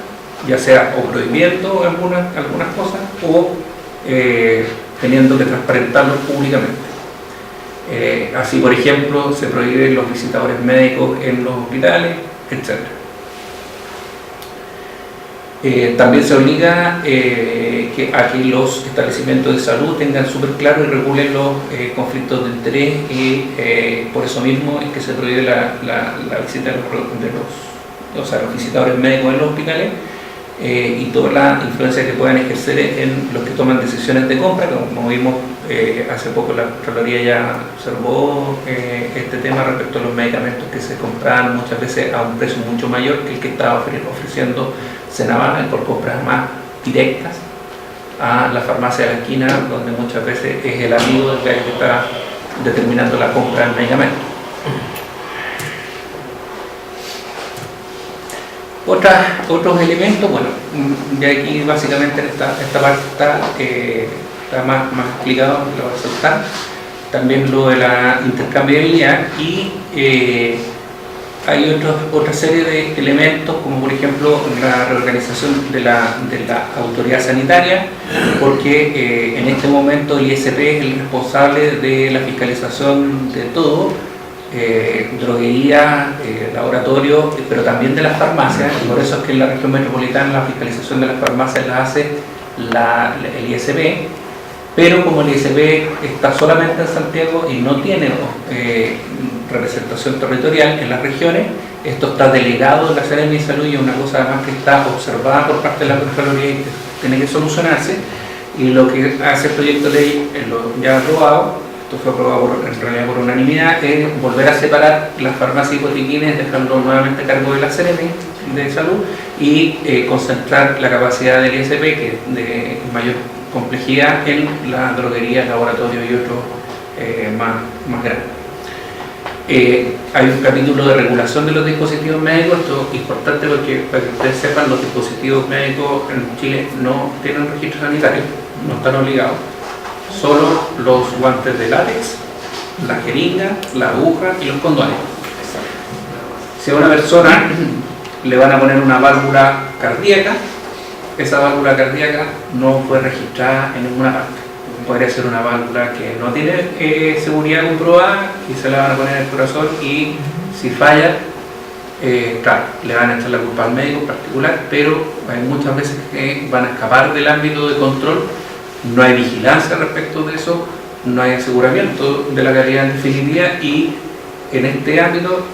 ya sea o prohibiendo algunas cosas o teniendo que transparentarlo públicamente. Así, por ejemplo, se prohíben los visitadores médicos en los hospitales, etc. También se obliga a que los establecimientos de salud tengan súper claro y regulen los conflictos de interés, y por eso mismo es que se prohíbe la visita de los visitadores médicos en los hospitales y toda la influencia que puedan ejercer en los que toman decisiones de compra. Como vimos hace poco, la Contraloría ya observó este tema respecto a los medicamentos que se compraban muchas veces a un precio mucho mayor que el que estaba ofreciendo CENABAT por compras más directas a la farmacia de la esquina, donde muchas veces es el amigo del que está determinando la compra del medicamento. Otros elementos, bueno, ya aquí básicamente en esta parte está más explicado, lo voy a saltar. También lo de la intercambiabilidad, y hay otra serie de elementos, como por ejemplo la reorganización de la autoridad sanitaria, porque en este momento el ISP es el responsable de la fiscalización de todo, droguería, laboratorio, pero también de las farmacias, y por eso es que en la región metropolitana la fiscalización de las farmacias la hace el ISP, pero como el ISP está solamente en Santiago y no tiene representación territorial en las regiones, esto está delegado de la Seremi de Salud, y es una cosa además que está observada por parte de la Contraloría y que tiene que solucionarse. Y lo que hace el proyecto de ley, ya aprobado, esto fue aprobado en realidad por unanimidad, es volver a separar las farmacias y botiquines, dejando nuevamente a cargo de la Seremi de Salud, y concentrar la capacidad del ISP, que es de mayor complejidad, en las droguerías, laboratorios y otros más grandes. Hay un capítulo de regulación de los dispositivos médicos. Esto es importante porque, para que ustedes sepan, los dispositivos médicos en Chile no tienen registro sanitario, no están obligados. Solo los guantes de látex, la jeringa, la aguja y los condones. Si a una persona le van a poner una válvula cardíaca, esa válvula cardíaca no fue registrada en ninguna parte. Podría ser una válvula que no tiene seguridad comprobada y se la van a poner en el corazón, y si falla, claro, le van a echar la culpa al médico en particular, pero hay muchas veces que van a escapar del ámbito de control, no hay vigilancia respecto de eso, no hay aseguramiento de la calidad en definitiva, y en este ámbito,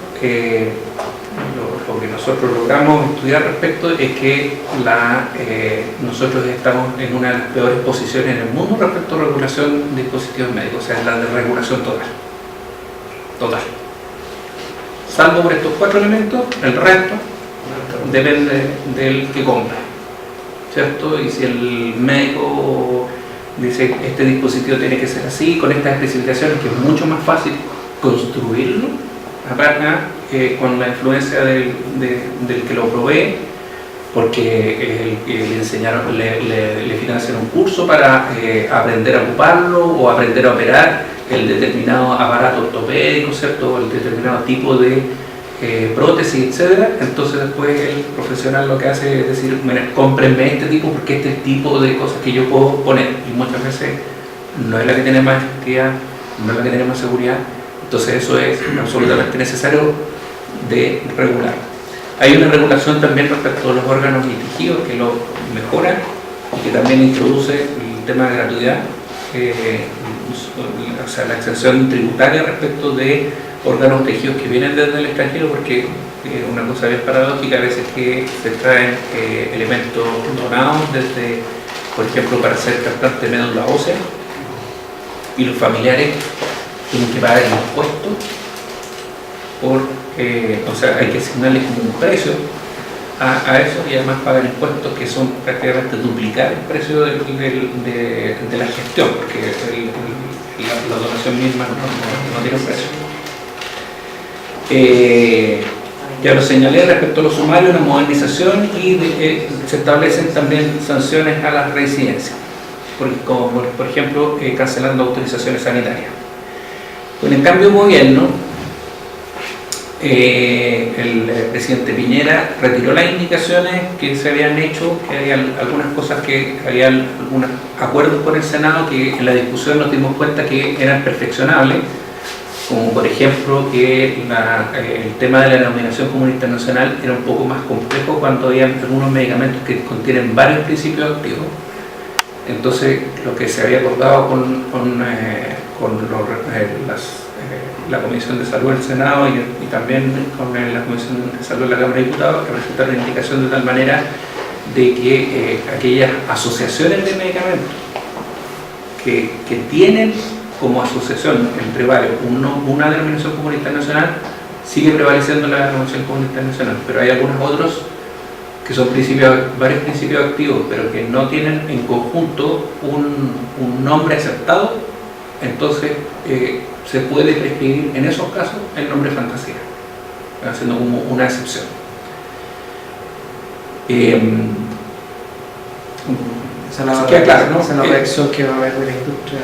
lo que nosotros logramos estudiar respecto es que nosotros estamos en una de las peores posiciones en el mundo respecto a regulación de dispositivos médicos, o sea, la de regulación total. Salvo por estos 4 elementos, el resto depende del que compra, ¿cierto? Y si el médico dice este dispositivo tiene que ser así, con estas especificaciones, que es mucho más fácil construirlo, aparte con la influencia del que lo provee, porque le enseñaron, le financian un curso para aprender a ocuparlo o aprender a operar el determinado aparato ortopédico, ¿cierto? El determinado tipo de prótesis, etcétera. Entonces después el profesional lo que hace es decir, mira, cómprenme este tipo porque este es el tipo de cosas que yo puedo poner, y muchas veces no es la que tiene más efectividad, no es la que tiene más seguridad. Entonces eso es absolutamente necesario de regular. Hay una regulación también respecto a los órganos y tejidos que lo mejora y que también introduce el tema de gratuidad, o sea, la exención tributaria respecto de órganos y tejidos que vienen desde el extranjero, porque una cosa bien paradójica a veces que se traen elementos donados desde, por ejemplo, para hacer trasplante de médula ósea, y los familiares tienen que pagar el impuesto o sea, hay que asignarle como un precio a eso, y además pagan impuestos que son prácticamente duplicar el precio de la gestión, porque la donación misma no tiene un precio. Ya lo señalé respecto a los sumarios, la modernización, y se establecen también sanciones a las reincidencias, como por ejemplo cancelando autorizaciones sanitarias. Con el cambio de gobierno, el presidente Piñera retiró las indicaciones que se habían hecho, que había algunas cosas que había algunos acuerdos con el Senado que en la discusión nos dimos cuenta que eran perfeccionables, como por ejemplo que el tema de la denominación común internacional era un poco más complejo cuando había algunos medicamentos que contienen varios principios activos. Entonces lo que se había acordado con la Comisión de Salud del Senado y también con la Comisión de Salud de la Cámara de Diputados, que resulta una indicación de tal manera de que aquellas asociaciones de medicamentos que tienen como asociación entre varios una denominación común internacional, sigue prevaleciendo la denominación común internacional, pero hay algunos otros que son varios principios activos, pero que no tienen en conjunto un nombre aceptado. Entonces se puede prescribir en esos casos el nombre fantasía, haciendo como una excepción. Esa es la reacción que va a haber de la industria.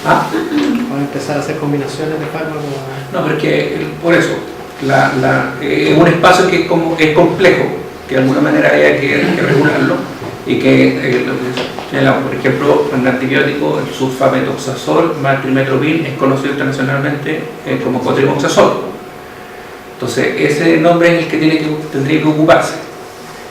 Van a empezar a hacer combinaciones de fármacos. No, pero es que por eso es un espacio que es complejo, que de alguna manera hay que regularlo, y que por ejemplo, en el antibiótico, el sulfametoxazol más trimestoprim es conocido internacionalmente como cotrimoxazol. Entonces ese nombre es el que tendría que ocuparse.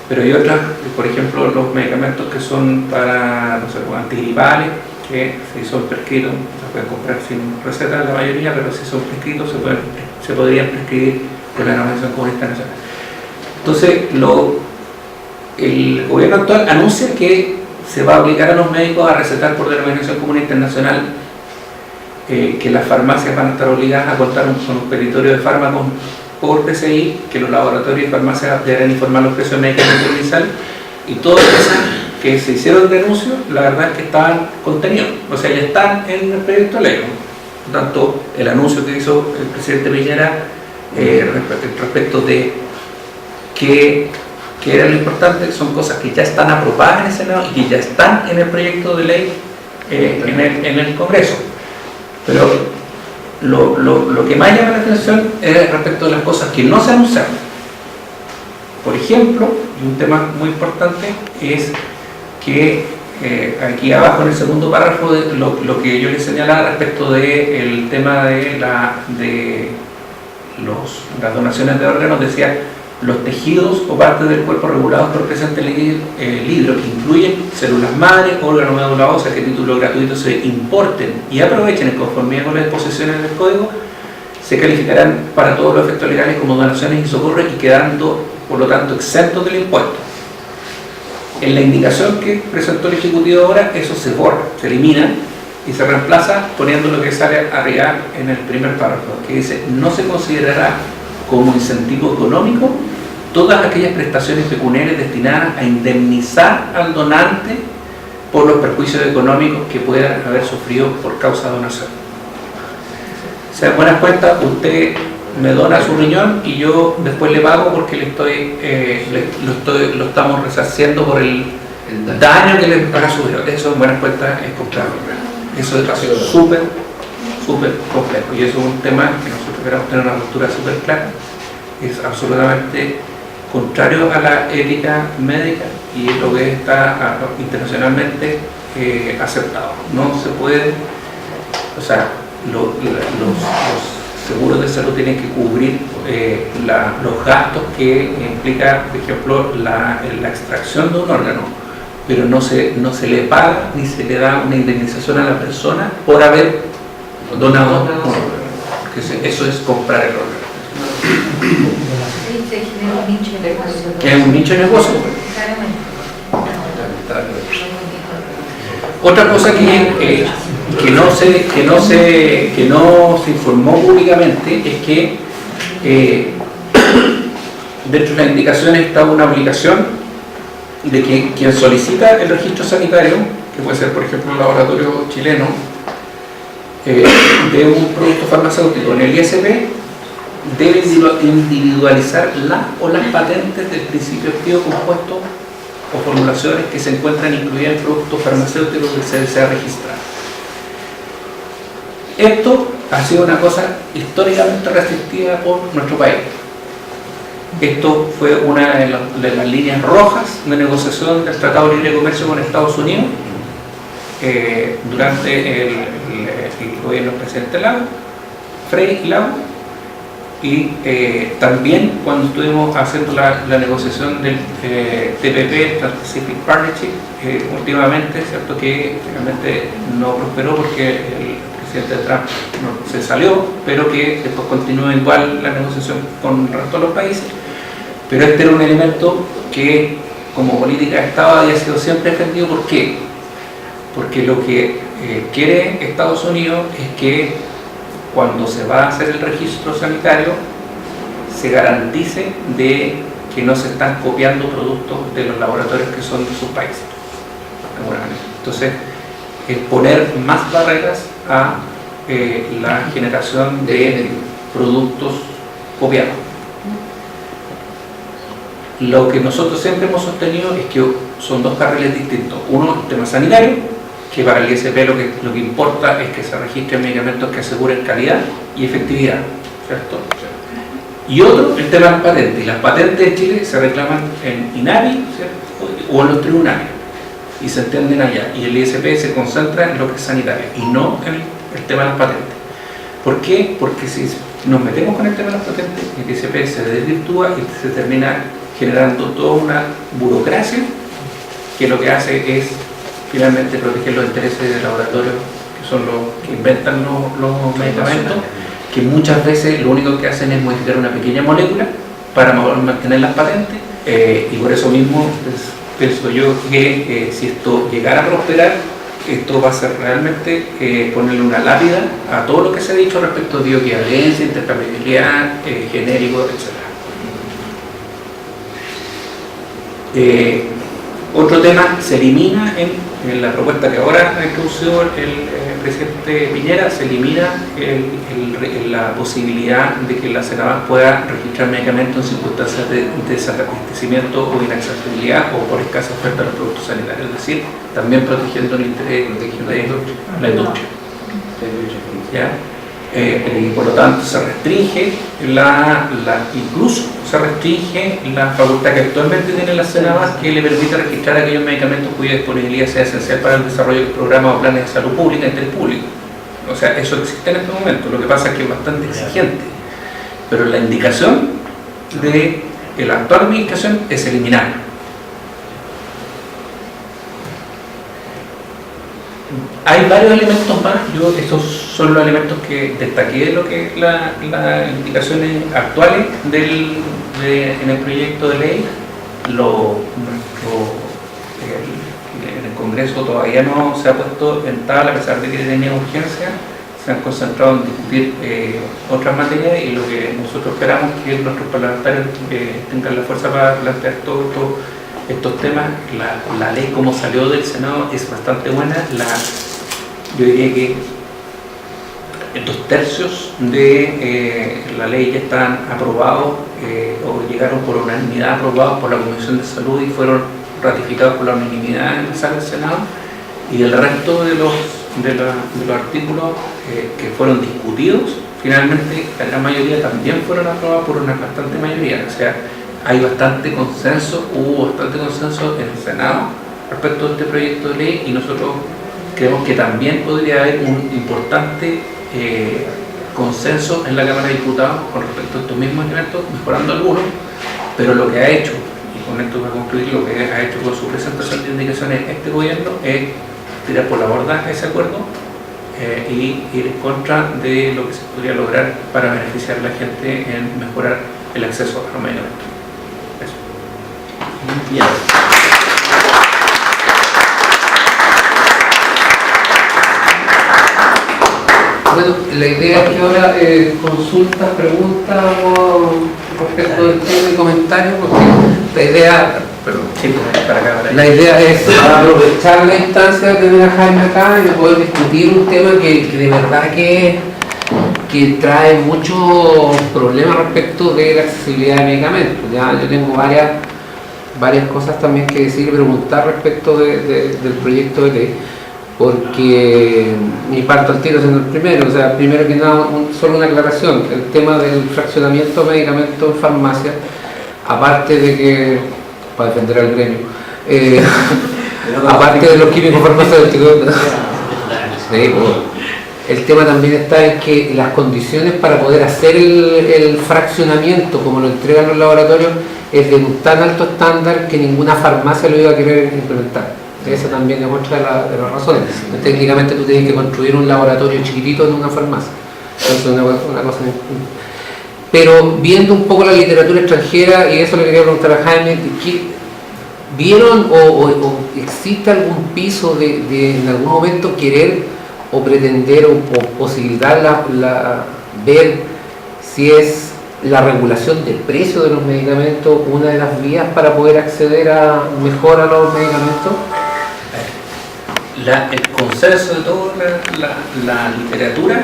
Pero hay otras, por ejemplo, los medicamentos que son para, no sé, antigripales, que si son prescritos, se pueden comprar sin receta la mayoría, pero si son prescritos se podrían prescribir con la denominación común internacional. Entonces el gobierno actual anuncia que se va a obligar a los médicos a recetar por denominación común internacional, que las farmacias van a estar obligadas a contar con un petitorio de fármacos por DCI, que los laboratorios y farmacias deberán informar los precios de medicamentos iniciales, y todas esas que se hicieron denuncias, la verdad es que estaban contenidos, o sea, ya están en el proyecto de ley. Por tanto, el anuncio que hizo el presidente Piñera respecto de que era lo importante, son cosas que ya están aprobadas en el Senado y que ya están en el proyecto de ley en el Congreso. Pero lo que más llama la atención es respecto a las cosas que no se anunciaron. Por ejemplo, y un tema muy importante es que aquí abajo en el segundo párrafo, lo que yo les señalaba respecto del tema de las donaciones de órganos, decía: los tejidos o partes del cuerpo regulados por presente libro, que incluyen células madre, órganos, médula ósea, que a título gratuito se importen y aprovechen en conformidad con las disposiciones del Código se calificarán para todos los efectos legales como donaciones y socorros y quedando, por lo tanto, exentos del impuesto. En la indicación que presentó el Ejecutivo ahora, eso se borra, se elimina y se reemplaza poniendo lo que sale arriba en el primer párrafo, que dice: no se considerará como incentivo económico todas aquellas prestaciones pecuniarias destinadas a indemnizar al donante por los perjuicios económicos que puedan haber sufrido por causa de donación. Se dan buenas cuentas, usted me dona su riñón y yo después le pago porque lo estamos resarciendo por el daño que le ha sufrido. Eso en buenas cuentas es complejo. Eso es súper complejo y eso es un tema que nosotros queremos tener una postura súper clara. Es absolutamente contrario a la ética médica y es lo que está internacionalmente aceptado. No se puede, o sea, los seguros de salud tienen que cubrir los gastos que implica, por ejemplo, la extracción de un órgano, pero no se le paga ni se le da una indemnización a la persona por haber donado un órgano. Eso es comprar el órgano. Que es un nicho de negocio. Otra cosa que no se informó públicamente es que dentro de las indicaciones está una obligación de que quien solicita el registro sanitario, que puede ser por ejemplo un laboratorio chileno de un producto farmacéutico en el ISP, debe individualizar las patentes del principio activo, compuesto o formulaciones que se encuentran incluidas en productos farmacéuticos que se desea registrar. Esto ha sido una cosa históricamente restrictiva por nuestro país. Esto fue una de las líneas rojas de negociación del Tratado de Libre Comercio con Estados Unidos durante el gobierno del presidente Frei y Lago, y también cuando estuvimos haciendo la negociación del TPP, Trans-Pacific Partnership, últimamente, cierto que finalmente no prosperó porque el presidente Trump se salió, pero que después continúa igual la negociación con el resto de los países. Pero este era un elemento que como política de Estado había sido siempre defendido. ¿Por qué? Porque lo que quiere Estados Unidos es que cuando se va a hacer el registro sanitario se garantice de que no se están copiando productos de los laboratorios que son de sus países. Entonces, poner más barreras a la generación de productos copiados. Lo que nosotros siempre hemos sostenido es que son dos carriles distintos. Uno, el tema sanitario, que para el ISP lo que importa es que se registren medicamentos que aseguren calidad y efectividad, ¿cierto? Y otro, el tema de las patentes. Y las patentes en Chile se reclaman en INAVI, ¿cierto? O en los tribunales, y se entienden allá. Y el ISP se concentra en lo que es sanitario y no en el tema de las patentes. ¿Por qué? Porque si nos metemos con el tema de las patentes, el ISP se desvirtúa y se termina generando toda una burocracia que lo que hace es finalmente proteger los intereses de laboratorios que son los que inventan los medicamentos, que muchas veces lo único que hacen es modificar una pequeña molécula para mantener las patentes, y por eso mismo pienso yo que si esto llegara a prosperar, esto va a ser realmente ponerle una lápida a todo lo que se ha dicho respecto a bioequivalencia, intercambiabilidad, genérico, etc. Otro tema, se elimina en la propuesta que ahora ha introducido el presidente Piñera, se elimina la posibilidad de que la CENAVAS pueda registrar medicamentos en circunstancias de desabastecimiento o inaccesibilidad o por escasa oferta de los productos sanitarios, es decir, también protegiendo el interés de la industria. ¿Ya? Y por lo tanto se restringe incluso se restringe la facultad que actualmente tiene la CENAVAS, que le permite registrar aquellos medicamentos cuya disponibilidad sea esencial para el desarrollo de programas o planes de salud pública e interés público. O sea, eso existe en este momento, lo que pasa es que es bastante exigente, pero la indicación de la actual administración es eliminarlo. Hay varios elementos más, estos son los elementos que destaqué de lo que es las indicaciones actuales en el proyecto de ley. En el Congreso todavía no se ha puesto en tabla, a pesar de que tenía urgencia, se han concentrado en discutir otras materias, y lo que nosotros esperamos es que nuestros parlamentarios tengan la fuerza para plantear todos estos temas. La ley como salió del Senado es bastante buena. Yo diría que 2/3 de la ley ya están aprobados o llegaron por unanimidad aprobados por la Comisión de Salud y fueron ratificados por la unanimidad en la sala del Senado, y el resto de los artículos que fueron discutidos, finalmente la gran mayoría también fueron aprobados por una bastante mayoría. O sea, hay bastante consenso, hubo bastante consenso en el Senado respecto a este proyecto de ley, y nosotros creemos que también podría haber un importante consenso en la Cámara de Diputados con respecto a estos mismos elementos, mejorando algunos, pero lo que ha hecho, y con esto voy a concluir, lo que ha hecho con su presentación de indicaciones este gobierno es tirar por la borda ese acuerdo y ir en contra de lo que se podría lograr para beneficiar a la gente en mejorar el acceso a los medicamentos. Eso. Bien. Bueno, la idea es que ahora consultas, preguntas respecto del tema y comentarios, porque la idea, la idea es aprovechar la instancia de tener a Jaime acá y poder discutir un tema que de verdad que trae muchos problemas respecto de la accesibilidad de medicamentos. Ya yo tengo varias cosas también que decir y preguntar respecto del proyecto de ley, porque mi parto al tiro siendo el primero. O sea, primero que nada, solo una aclaración: el tema del fraccionamiento de medicamentos en farmacia, aparte de que, para defender al gremio, aparte de los químicos farmacéuticos, sí, el tema también está en que las condiciones para poder hacer el fraccionamiento, como lo entregan los laboratorios, es de un tan alto estándar que ninguna farmacia lo iba a querer implementar. Esa también es otra de las razones. Técnicamente tú tienes que construir un laboratorio chiquitito en una farmacia. Entonces una cosa. Pero viendo un poco la literatura extranjera, y eso le quería preguntar a Jaime, ¿vieron o existe algún piso de en algún momento querer o pretender o posibilitar ver si es la regulación del precio de los medicamentos una de las vías para poder acceder mejor a los medicamentos? El consenso de toda la literatura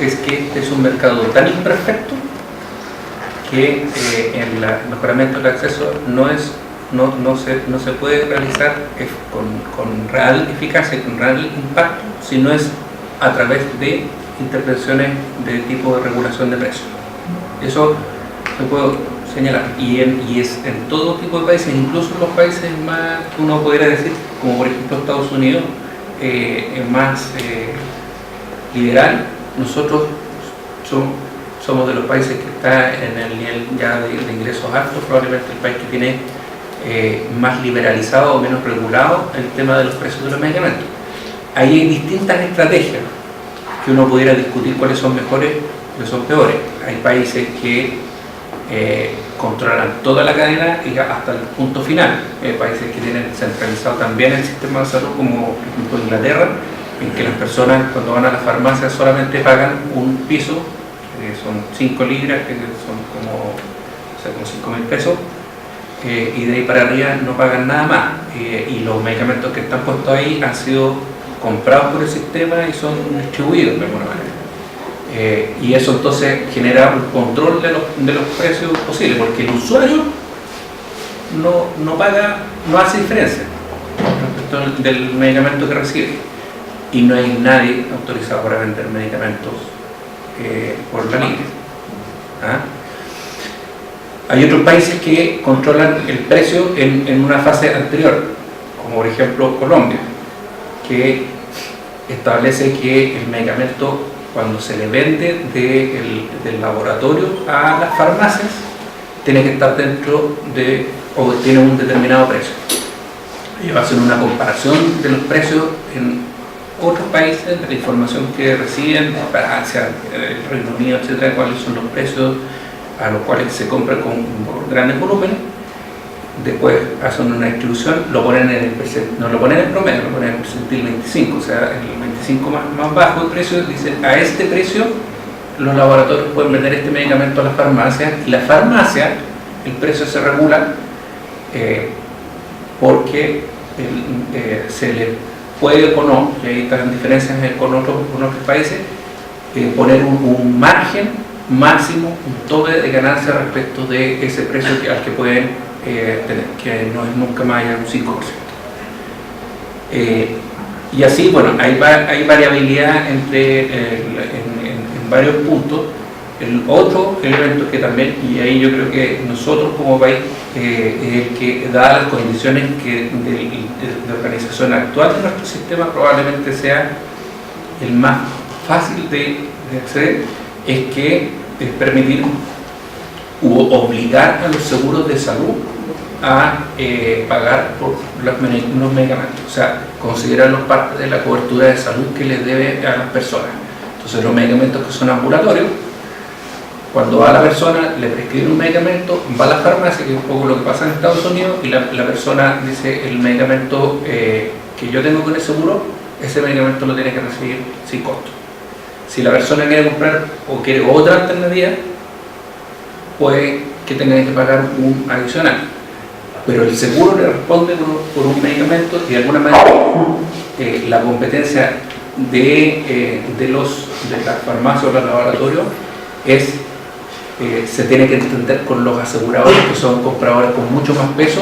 es que este es un mercado tan imperfecto que el mejoramiento del acceso no se puede realizar con real eficacia, con real impacto, si no es a través de intervenciones de tipo de regulación de precios. Eso se puede señalar, y es en todo tipo de países, incluso en los países más que uno podría decir, como por ejemplo Estados Unidos, más liberal. Nosotros somos de los países que está en el nivel ya de ingresos altos, probablemente el país que tiene más liberalizado o menos regulado el tema de los precios de los medicamentos. Ahí hay distintas estrategias que uno pudiera discutir cuáles son mejores, cuáles son peores. Hay países que controlan toda la cadena y hasta el punto final. Hay países que tienen centralizado también el sistema de salud, como por ejemplo Inglaterra, en que las personas cuando van a la farmacia solamente pagan un piso, que son 5 libras, que son como 5.000 pesos, y de ahí para arriba no pagan nada más. Y los medicamentos que están puestos ahí han sido comprados por el sistema y son distribuidos de alguna manera. Y eso entonces genera un control de los precios posibles, porque el usuario no paga, no hace diferencia respecto del medicamento que recibe, y no hay nadie autorizado para vender medicamentos por la libre. Hay otros países que controlan el precio en una fase anterior, como por ejemplo Colombia, que establece que el medicamento, cuando se le vende del laboratorio a las farmacias, tiene que estar dentro de, o tiene un determinado precio. Ellos hacen una comparación de los precios en otros países, de la información que reciben de Francia, el Reino Unido, etcétera, cuáles son los precios a los cuales se compra con grandes volúmenes. Después hacen una distribución, lo ponen en el no lo ponen en promedio, lo ponen en el percentil 25, o sea, el 25 más bajo el precio, dicen a este precio los laboratorios pueden vender este medicamento a las farmacias, y la farmacia, el precio se regula porque se le puede o no, y ahí están diferencias con otros países, poner un margen máximo, un tope de ganancia respecto de ese precio al que pueden tener, que no es nunca más allá de un 5%. Y así, bueno, hay variabilidad en varios puntos. El otro elemento que también, y ahí yo creo que nosotros como país, que dadas las condiciones de organización actual de nuestro sistema, probablemente sea el más fácil de acceder, es que permitir u obligar a los seguros de salud a pagar por los medicamentos, o sea, considerarlos parte de la cobertura de salud que les debe a las personas. Entonces, los medicamentos que son ambulatorios, cuando va la persona, le prescriben un medicamento, va a la farmacia, que es un poco lo que pasa en Estados Unidos, y la persona dice, el medicamento que yo tengo con el seguro, ese medicamento lo tiene que recibir sin costo. Si la persona quiere comprar o quiere otra alternativa, puede que tenga que pagar un adicional. Pero el seguro le responde por un medicamento, y de alguna manera la competencia de las farmacias o los laboratorios se tiene que entender con los aseguradores, que son compradores con mucho más peso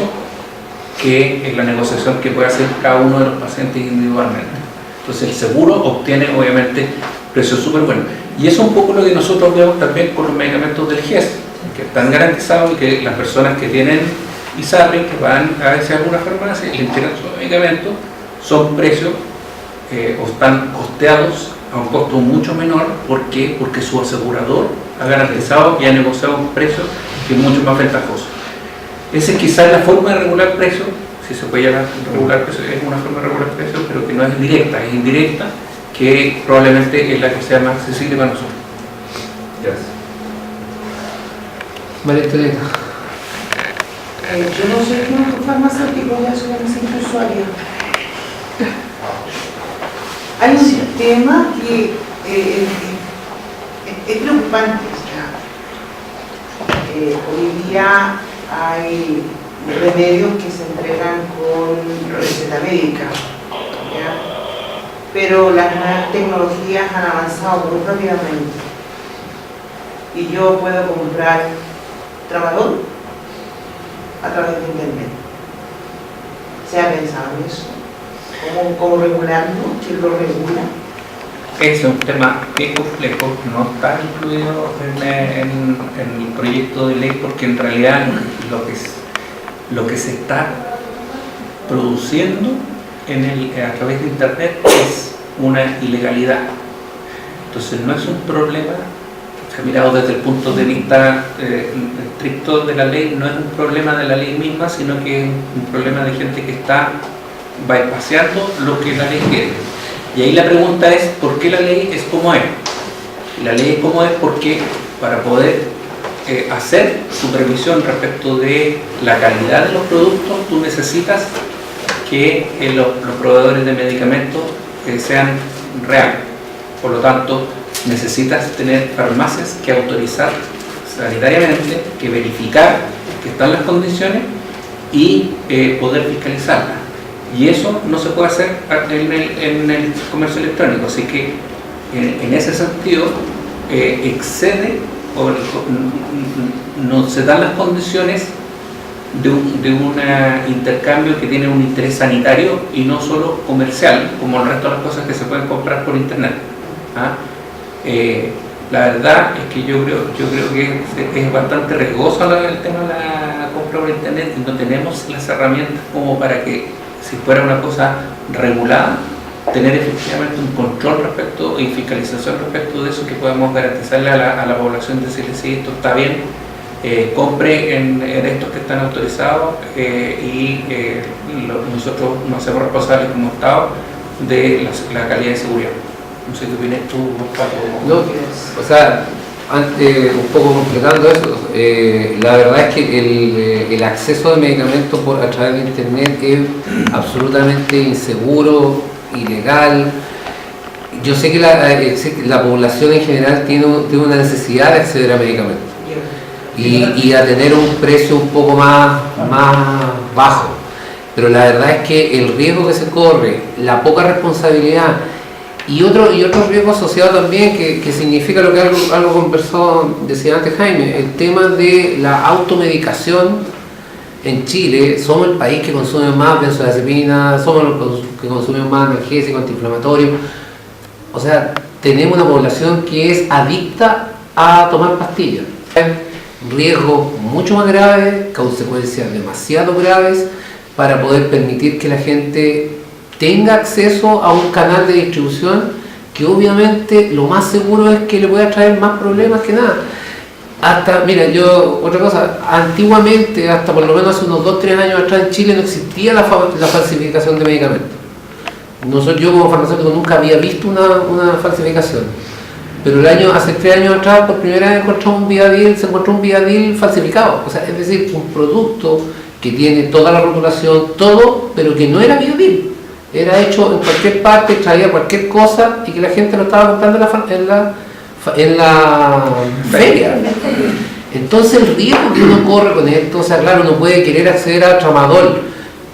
que en la negociación que puede hacer cada uno de los pacientes individualmente. Entonces el seguro obtiene obviamente precios súper buenos. Y eso es un poco lo que nosotros vemos también con los medicamentos del GES, que están garantizados, y que las personas que tienen ISAPRE, que van a veces a alguna farmacia y le entregan sus medicamentos, son precios o están costeados a un costo mucho menor. ¿Por qué? Porque su asegurador ha garantizado y ha negociado un precio que es mucho más ventajoso. Esa es quizás la forma de regular precios, si se puede llamar regular precios, es una forma de regular precios, pero que no es directa, es indirecta, que probablemente es la que sea más accesible para nosotros. Gracias. María Teresa. Yo no soy un farmacéutico, ya soy una simple usuaria. Hay un sistema que es preocupante. Hoy día hay remedios que se entregan con receta médica, ¿ya? Pero las nuevas tecnologías han avanzado muy rápidamente y yo puedo comprar tramadol a través de internet. ¿Se ha pensado en eso? ¿Cómo regularlo? ¿Quién lo regula? Es un tema bien complejo, no está incluido en el proyecto de ley, porque en realidad lo que se está produciendo a través de internet es una ilegalidad. Entonces no es un problema, se ha mirado desde el punto de vista estricto de la ley, no es un problema de la ley misma, sino que es un problema de gente que está bypaseando lo que la ley quiere. Y ahí la pregunta es, ¿por qué la ley es como es? La ley es como es porque para poder hacer supervisión respecto de la calidad de los productos, tú necesitas que los proveedores de medicamentos sean reales. Por lo tanto, necesitas tener farmacias que autorizar sanitariamente, que verificar que están las condiciones y poder fiscalizarlas. Y eso no se puede hacer en el comercio electrónico, así que en ese sentido excede o no se dan las condiciones de un intercambio que tiene un interés sanitario y no solo comercial, como el resto de las cosas que se pueden comprar por internet. La verdad es que yo creo que es bastante riesgoso el tema de la compra por internet, y no tenemos las herramientas como para que, si fuera una cosa regulada, tener efectivamente un control respecto y fiscalización respecto de eso, que podamos garantizarle a la población, decirle si esto está bien, compre en estos que están autorizados, y nosotros nos hacemos responsables como Estado de la calidad de seguridad. No sé qué opinas tú, Paco. No, o sea, un poco completando eso, la verdad es que el acceso de medicamentos a través de internet es absolutamente inseguro, ilegal. Yo sé que la población en general tiene una necesidad de acceder a medicamentos y a tener un precio un poco más bajo, pero la verdad es que el riesgo que se corre, la poca responsabilidad y otro riesgo asociado también que significa lo que algo conversó, decía antes Jaime, el tema de la automedicación. En Chile somos el país que consume más benzodiazepinas, somos los que consumimos más analgésicos, antiinflamatorios. O sea, tenemos una población que es adicta a tomar pastillas. Riesgos mucho más graves, consecuencias demasiado graves para poder permitir que la gente tenga acceso a un canal de distribución que obviamente lo más seguro es que le pueda traer más problemas que nada. Hasta, mira, otra cosa, antiguamente, hasta por lo menos hace unos 2-3 años atrás en Chile no existía la falsificación de medicamentos. Yo como farmacéutico nunca había visto una falsificación, pero hace 3 años atrás por primera vez se encontró un Viadil falsificado, o sea, es decir, un producto que tiene toda la rotulación, todo, pero que no era Viadil, era hecho en cualquier parte, traía cualquier cosa y que la gente lo estaba comprando en la feria. Entonces el riesgo que uno corre con esto, o sea, claro, uno puede querer acceder a tramadol,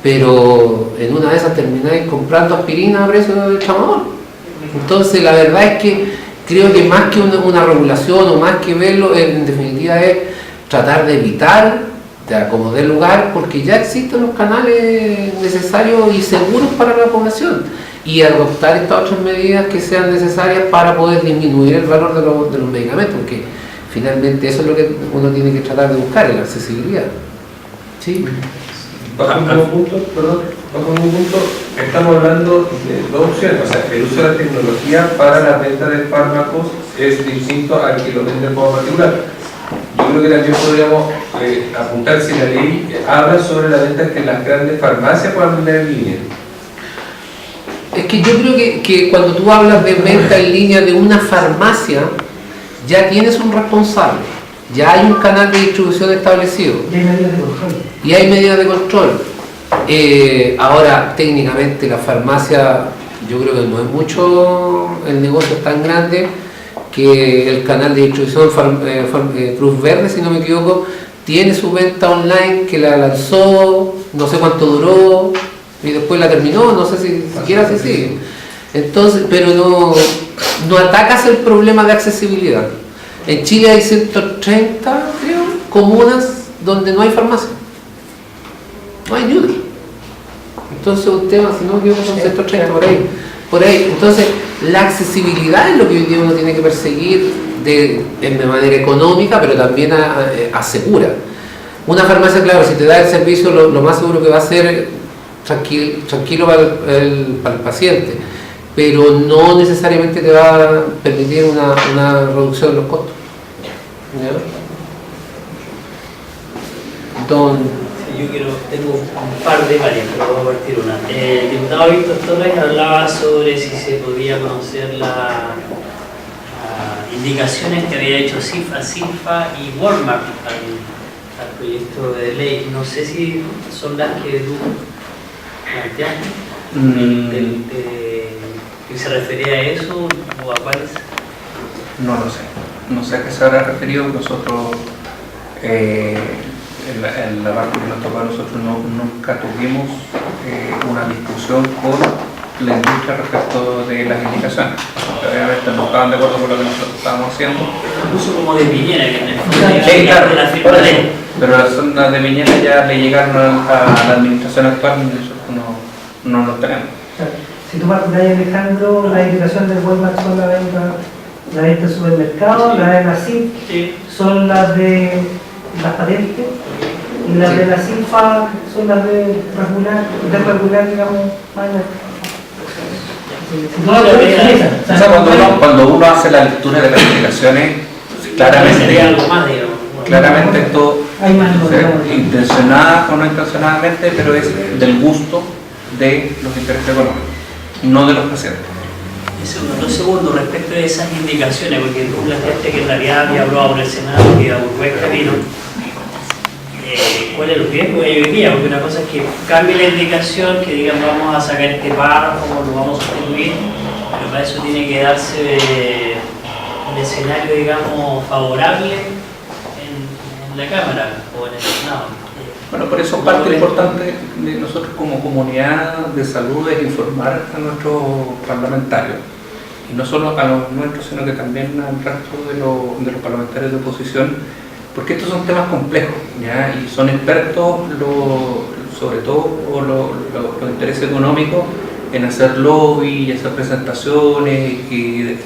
pero en una de esas termináis comprando aspirina a precio del tramadol. Entonces la verdad es que creo que más que una regulación o más que verlo, en definitiva es tratar de evitar, de acomodar el lugar, porque ya existen los canales necesarios y seguros para la población, y adoptar estas otras medidas que sean necesarias para poder disminuir el valor de los medicamentos, porque finalmente eso es lo que uno tiene que tratar de buscar, la accesibilidad. ¿Sí? Bajo un punto, estamos hablando de dos opciones. O sea, el uso de la tecnología para la venta de fármacos es distinto al que lo vende en forma particular. Yo creo que también podríamos apuntar si la ley habla sobre la venta que las grandes farmacias puedan vender en línea. Es que yo creo que cuando tú hablas de venta en línea de una farmacia, ya tienes un responsable, ya hay un canal de distribución establecido. Y hay medidas de control. Ahora, técnicamente, la farmacia, yo creo que no es mucho, el negocio es tan grande que el canal de distribución Cruz Verde, si no me equivoco, tiene su venta online que la lanzó, no sé cuánto duró, y después la terminó, no sé si siquiera se sigue. Entonces, pero no atacas el problema de accesibilidad. En Chile hay 130, creo, comunas donde no hay farmacia. No hay ni una. Entonces un tema, si no me equivoco, son 130 por ahí. Entonces, la accesibilidad es lo que hoy día uno tiene que perseguir de manera económica, pero también asegura. Una farmacia, claro, si te da el servicio, lo más seguro que va a ser tranquilo para el paciente, pero no necesariamente te va a permitir una reducción de los costos. Tengo un par de variantes, pero voy a partir una. El diputado Víctor Torres hablaba sobre si se podía conocer las indicaciones que había hecho CIFA y Walmart al proyecto de ley. No sé si son las que tú planteaste, que se refería a eso o a cuáles. No lo sé. No sé a qué se habrá referido. Nosotros, en la parte que nos tocó a nosotros, nunca tuvimos una discusión con la industria respecto de las indicaciones. Obviamente no estaban de acuerdo con lo que nosotros estábamos haciendo. Incluso como de Piñera, que en el fondo sí, claro, de la firma de... pero las zonas de Piñera ya le llegaron a la administración actual y nosotros no los tenemos. Si tú marcas Alejandro, la indicación del Walmart son la venta de supermercado, la de la CIF son las de las patentes y las de la CIFA son las de regular, digamos, cuando uno hace la lectura de las indicaciones, claramente esto intencionada o no intencionadamente, pero es del gusto de los intereses económicos. no de los pacientes. Lo segundo, respecto a esas indicaciones, porque tú planteaste que en realidad había aprobado por el Senado que a buen camino. ¿Cuál es el riesgo que hay hoy día? Porque una cosa es que cambie la indicación, que digan vamos a sacar este párrafo, lo vamos a sustituir, pero para eso tiene que darse un escenario, digamos, favorable en la Cámara o en el Senado. Bueno, por eso parte importante de nosotros como comunidad de salud es informar a nuestros parlamentarios, y no solo a los nuestros, sino que también al resto de los parlamentarios de oposición, porque estos son temas complejos, ¿ya? Y son expertos, sobre todo los intereses económicos, en hacer lobby, hacer presentaciones y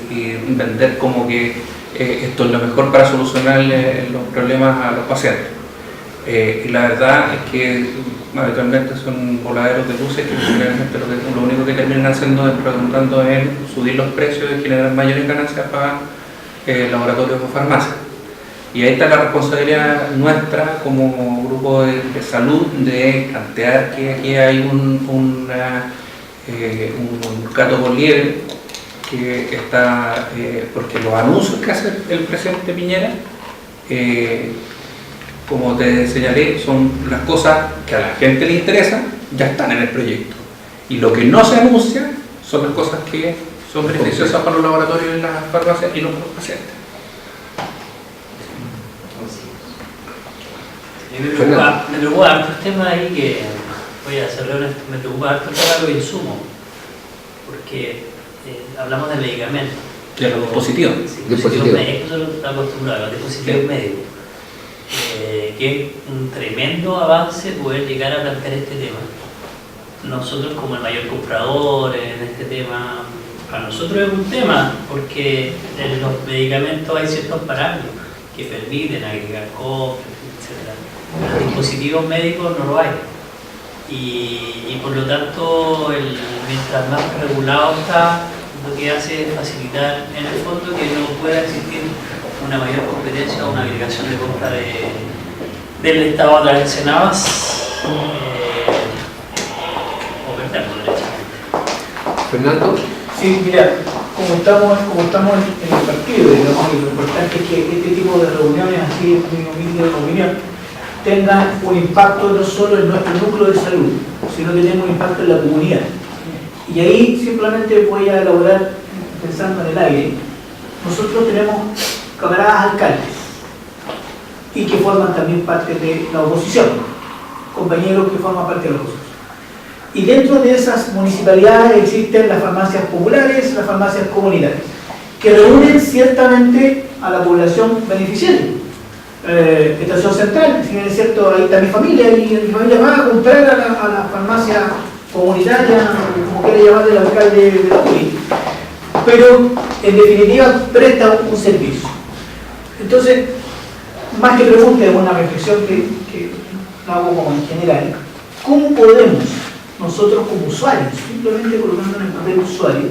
vender como que esto es lo mejor para solucionar los problemas a los pacientes. Y la verdad es que habitualmente son voladeros de luces que generalmente lo único que terminan haciendo es preguntando en subir los precios y generar mayores ganancias para laboratorios o farmacias. Y ahí está la responsabilidad nuestra como grupo de salud de plantear que aquí hay un gato por liebre que está, porque los anuncios que hace el presidente Piñera, como te señalé, son las cosas que a la gente le interesan, ya están en el proyecto. Y lo que no se anuncia son las cosas que son beneficiosas para los laboratorios y las farmacias y los pacientes. Me preocupa harto el tema ahí que, voy a ser honesto, me preocupa harto el tema de los insumos, porque hablamos de medicamentos. De los dispositivos. Sí, dispositivos médicos, eso lo estamos acostumbrados, los dispositivos médicos. Que es un tremendo avance poder llegar a plantear este tema. Nosotros como el mayor comprador en este tema, para nosotros es un tema, porque en los medicamentos hay ciertos parámetros que permiten agregar cofres, etc. En los dispositivos médicos no lo hay. Y por lo tanto, mientras más regulado está, lo que hace es facilitar en el fondo que no pueda existir una mayor competencia o una agregación de compra del Estado a través del Senabas o perderlo derechamente. Fernando. Sí, mira, como estamos en el partido, digamos, y lo importante es que este tipo de reuniones, así en mi humilde opinión, tengan un impacto no solo en nuestro núcleo de salud, sino que tengan un impacto en la comunidad. Y ahí simplemente voy a elaborar, pensando en el aire, nosotros tenemos camaradas alcaldes y que forman también parte de la oposición, compañeros que forman parte de la oposición. Y dentro de esas municipalidades existen las farmacias populares, las farmacias comunitarias, que reúnen ciertamente a la población beneficiaria. Estación Central, si bien es cierto, ahí está mi familia, y mi familia va a comprar a la farmacia comunitaria, como quiera llamarle el alcalde de la UNI, pero en definitiva presta un servicio. Entonces, más que pregunta, es una reflexión que hago como en general: ¿cómo podemos nosotros como usuarios, simplemente colocando en el papel usuario,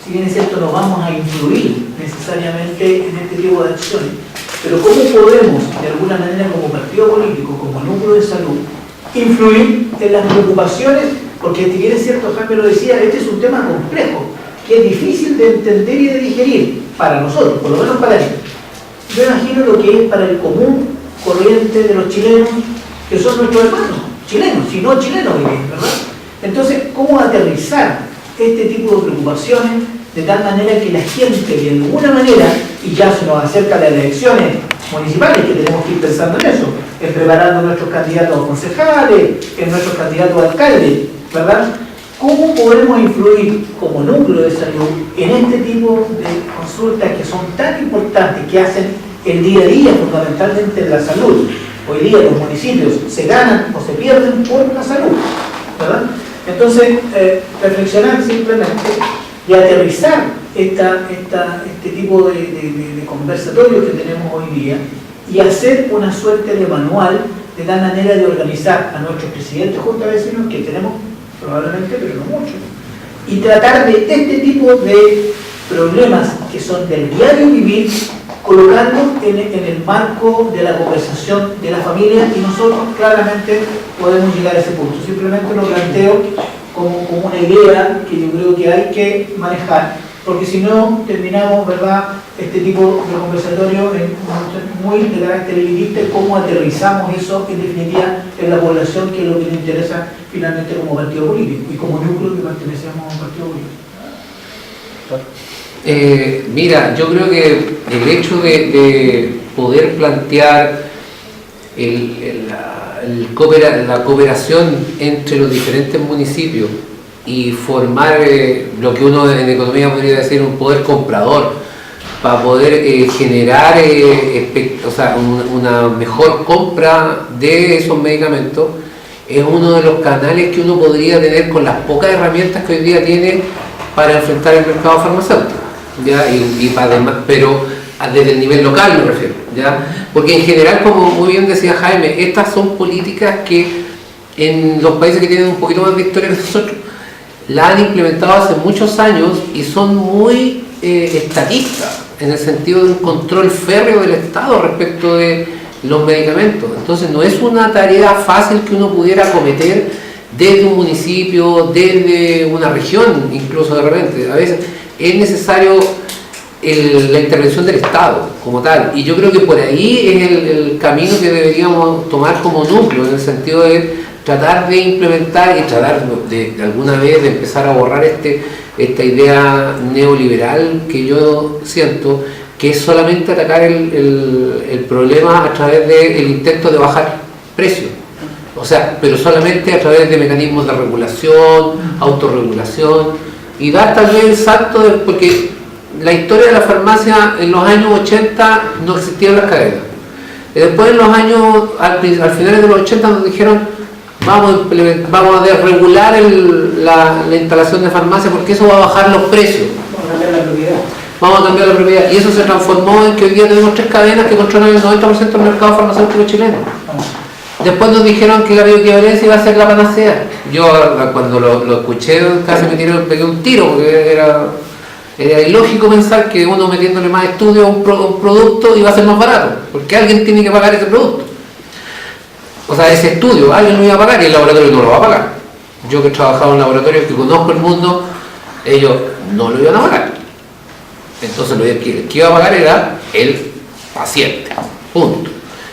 si bien es cierto no vamos a influir necesariamente en este tipo de acciones, pero cómo podemos de alguna manera como partido político, como núcleo de salud, influir en las preocupaciones? Porque si bien es cierto, Jaime lo decía, este es un tema complejo, que es difícil de entender y de digerir para nosotros, por lo menos para él. Yo imagino lo que es para el común corriente de los chilenos, que son nuestros hermanos, chilenos, si no chilenos, ¿verdad? Entonces, ¿cómo aterrizar este tipo de preocupaciones de tal manera que la gente de alguna manera, y ya se nos acerca las elecciones municipales, que tenemos que ir pensando en eso, en preparando nuestros candidatos a concejales, en nuestros candidatos a alcaldes, ¿verdad? ¿Cómo podemos influir como núcleo de salud en este tipo de consultas que son tan importantes, que hacen el día a día fundamentalmente en la salud? Hoy día los municipios se ganan o se pierden por la salud, ¿verdad? Entonces, reflexionar simplemente y aterrizar este tipo de conversatorios que tenemos hoy día y hacer una suerte de manual de tal manera de organizar a nuestros presidentes junto a vecinos, que tenemos probablemente, pero no mucho, y tratar de este tipo de problemas que son del diario vivir, colocando en el marco de la conversación de la familia, y nosotros claramente podemos llegar a ese punto. Simplemente lo planteo como una idea que yo creo que hay que manejar, porque si no terminamos, ¿verdad?, este tipo de conversatorio muy de carácter elitista, cómo aterrizamos eso en definitiva en la población, que es lo que nos interesa finalmente como partido político y como núcleo que pertenecemos a un partido político. Mira, yo creo que el hecho de poder plantear la cooperación entre los diferentes municipios y formar lo que uno en economía podría decir un poder comprador para poder generar una mejor compra de esos medicamentos, es uno de los canales que uno podría tener con las pocas herramientas que hoy día tiene para enfrentar el mercado farmacéutico, ¿ya? Pero desde el nivel local me refiero, ¿ya? Porque en general, como muy bien decía Jaime, estas son políticas que en los países que tienen un poquito más de historia que nosotros la han implementado hace muchos años y son muy estatistas, en el sentido de un control férreo del Estado respecto de los medicamentos. Entonces no es una tarea fácil que uno pudiera cometer desde un municipio, desde una región, incluso de repente. A veces es necesario la intervención del Estado como tal, y yo creo que por ahí es el camino que deberíamos tomar como núcleo, en el sentido de tratar de implementar y tratar de alguna vez de empezar a borrar esta idea neoliberal que yo siento, que es solamente atacar el problema a través del intento de bajar precios. O sea, pero solamente a través de mecanismos de regulación, autorregulación, y dar tal vez el salto, porque la historia de la farmacia en los años 80 no existían las cadenas. Y después en los años, al finales de los 80 nos dijeron vamos a desregular la instalación de farmacia porque eso va a bajar los precios. Vamos a cambiar la propiedad. Y eso se transformó en que hoy día tenemos 3 cadenas que controlan el 90% del mercado farmacéutico chileno. Después nos dijeron que la bioequivalencia iba a ser la panacea. Yo cuando lo escuché casi me pegué un tiro, porque era ilógico pensar que uno metiéndole más estudio a un producto iba a ser más barato, porque alguien tiene que pagar ese producto. O sea, ese estudio, alguien lo iba a pagar y el laboratorio no lo va a pagar. Yo que he trabajado en laboratorios que conozco el mundo, ellos no lo iban a pagar. Entonces lo que iba a pagar era el paciente, punto.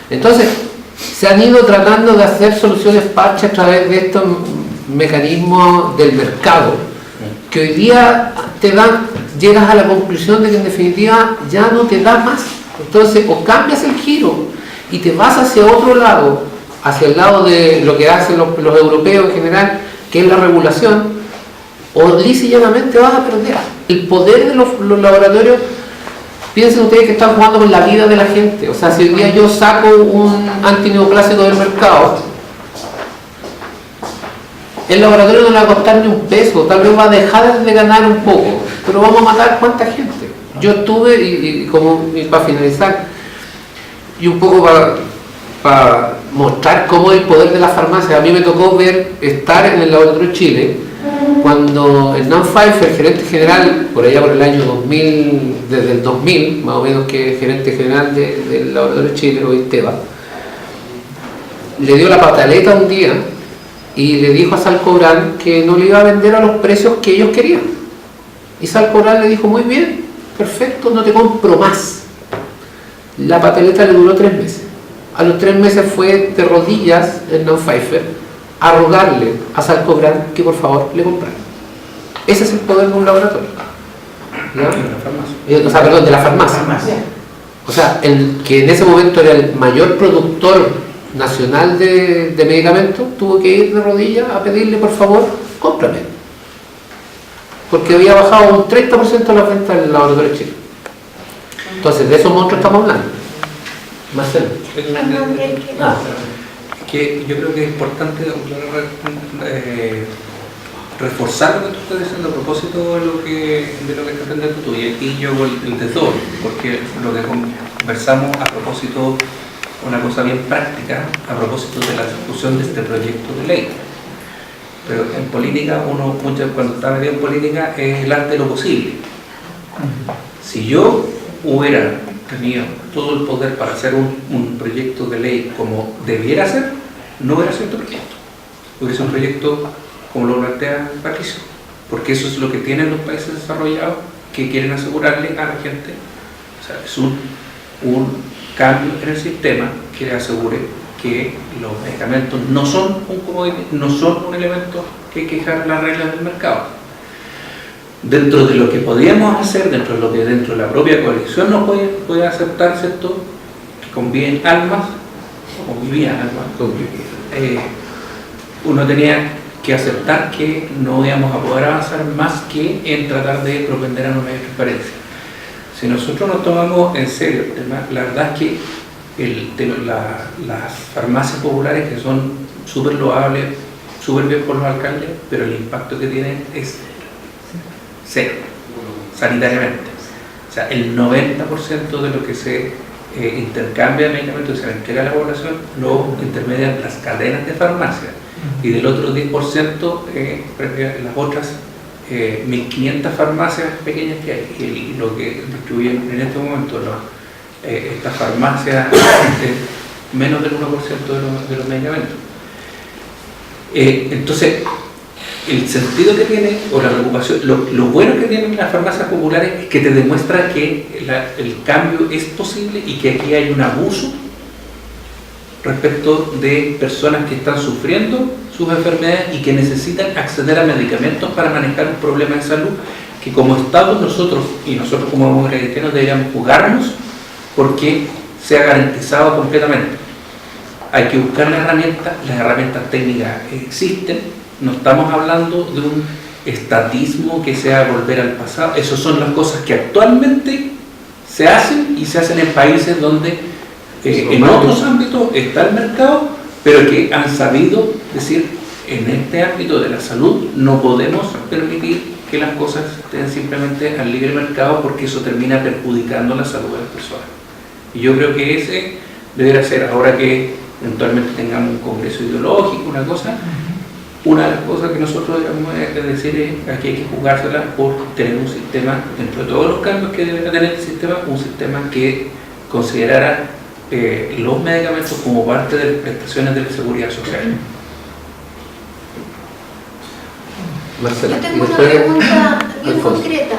Entonces, se han ido tratando de hacer soluciones parche a través de estos mecanismos del mercado, que hoy día llegas a la conclusión de que en definitiva ya no te da más. Entonces, o cambias el giro y te vas hacia otro lado, hacia el lado de lo que hacen los europeos en general, que es la regulación, o lisa y llanamente vas a perder. El poder de los laboratorios, piensen ustedes que están jugando con la vida de la gente. O sea, si hoy día yo saco un antineoplásico del mercado, el laboratorio no le va a costar ni un peso, tal vez va a dejar de ganar un poco, pero vamos a matar cuánta gente. Yo estuve, y para finalizar, y un poco para mostrar cómo es el poder de la farmacia, a mí me tocó estar en el Laboratorio Chile, cuando Hernán Pfeiffer, gerente general, por allá por el año 2000, desde el 2000, más o menos, que es gerente general del Laboratorio Chile, hoy Teva, le dio la pataleta un día y le dijo a Salcobrán que no le iba a vender a los precios que ellos querían. Y Salcobrán le dijo, muy bien, perfecto, no te compro más. La pataleta le duró 3 meses. A los 3 meses fue de rodillas Hernán Pfeiffer a rogarle a Salcobrán que por favor le comprara. Ese es el poder de un laboratorio. ¿Ya? O sea, perdón, de la farmacia. O sea, que en ese momento era el mayor productor nacional de medicamentos, tuvo que ir de rodillas a pedirle por favor, cómprame. Porque había bajado un 30% la venta del Laboratorio Chile. Entonces, de esos monstruos estamos hablando. Marcelo. Que yo creo que es importante reforzar lo que tú estás diciendo a propósito de lo que estás aprendiendo tú, y aquí yo hago el desdoble, porque lo que conversamos a propósito, una cosa bien práctica, a propósito de la discusión de este proyecto de ley. Pero en política, cuando está metido en política, es el arte de lo posible. Si yo hubiera tenido todo el poder para hacer un proyecto de ley como debiera ser, no hubiera sido este proyecto. Hubiera sido un proyecto como lo plantea Patricio, porque eso es lo que tienen los países desarrollados que quieren asegurarle a la gente. O sea, es un cambio en el sistema que le asegure que los medicamentos no son un commodity, no son un elemento que hay que dejar las reglas del mercado. Dentro de lo que podíamos hacer, dentro de la propia coalición no puede aceptarse esto, que conviven almas, o convivían almas, uno tenía que aceptar que no íbamos a poder avanzar más que en tratar de propender a una mayor transparencia. Si nosotros nos tomamos en serio el tema, la verdad es que las farmacias populares, que son súper loables, súper bien por los alcaldes, pero el impacto que tienen es cero, sanitariamente. O sea, el 90% de lo que se intercambia de medicamentos y se le entrega a la población lo intermedian las cadenas de farmacia, y del otro 10% las otras 1.500 farmacias pequeñas que hay, y lo que distribuyen en este momento estas farmacias menos del 1% de los medicamentos. Entonces, el sentido que tiene, o la preocupación, lo bueno que tienen las farmacias populares es que te demuestra que el cambio es posible y que aquí hay un abuso respecto de personas que están sufriendo sus enfermedades y que necesitan acceder a medicamentos para manejar un problema de salud, que como Estado nosotros como demócratas cristianos deberíamos jugarnos porque sea garantizado completamente. Hay que buscar las herramientas técnicas existen, no estamos hablando de un estatismo que sea volver al pasado, esas son las cosas que actualmente se hacen y se hacen en países donde en otros ámbitos está el mercado, pero que han sabido decir, en este ámbito de la salud no podemos permitir que las cosas estén simplemente al libre mercado, porque eso termina perjudicando la salud de las personas. Y yo creo que ese debería ser, ahora que eventualmente tengamos un congreso ideológico, una de las cosas que nosotros debemos decir es que hay que jugársela por tener un sistema, dentro de todos los cambios que debería tener el sistema, un sistema que considerara los medicamentos como parte de las prestaciones de la seguridad social. Yo tengo una pregunta bien concreta.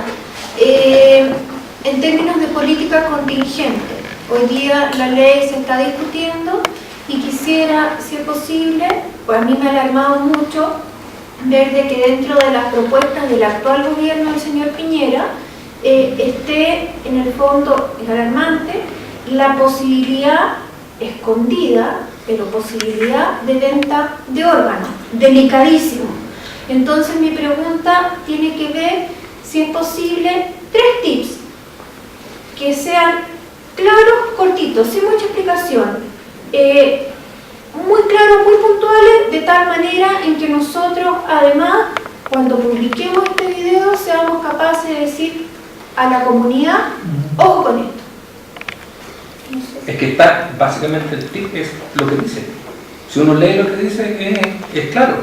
En términos de política contingente, hoy día la ley se está discutiendo y quisiera, si es posible, pues a mí me ha alarmado mucho ver de que dentro de las propuestas del actual gobierno del señor Piñera esté, en el fondo, es alarmante, la posibilidad escondida, pero posibilidad de venta de órganos, delicadísimo. Entonces mi pregunta tiene que ver, si es posible, 3 tips que sean claros, cortitos, sin mucha explicación, muy claros, muy puntuales, de tal manera en que nosotros, además, cuando publiquemos este video, seamos capaces de decir a la comunidad, ojo con esto. No sé. Es que está, básicamente el tip es lo que dice. Si uno lee lo que dice, es claro.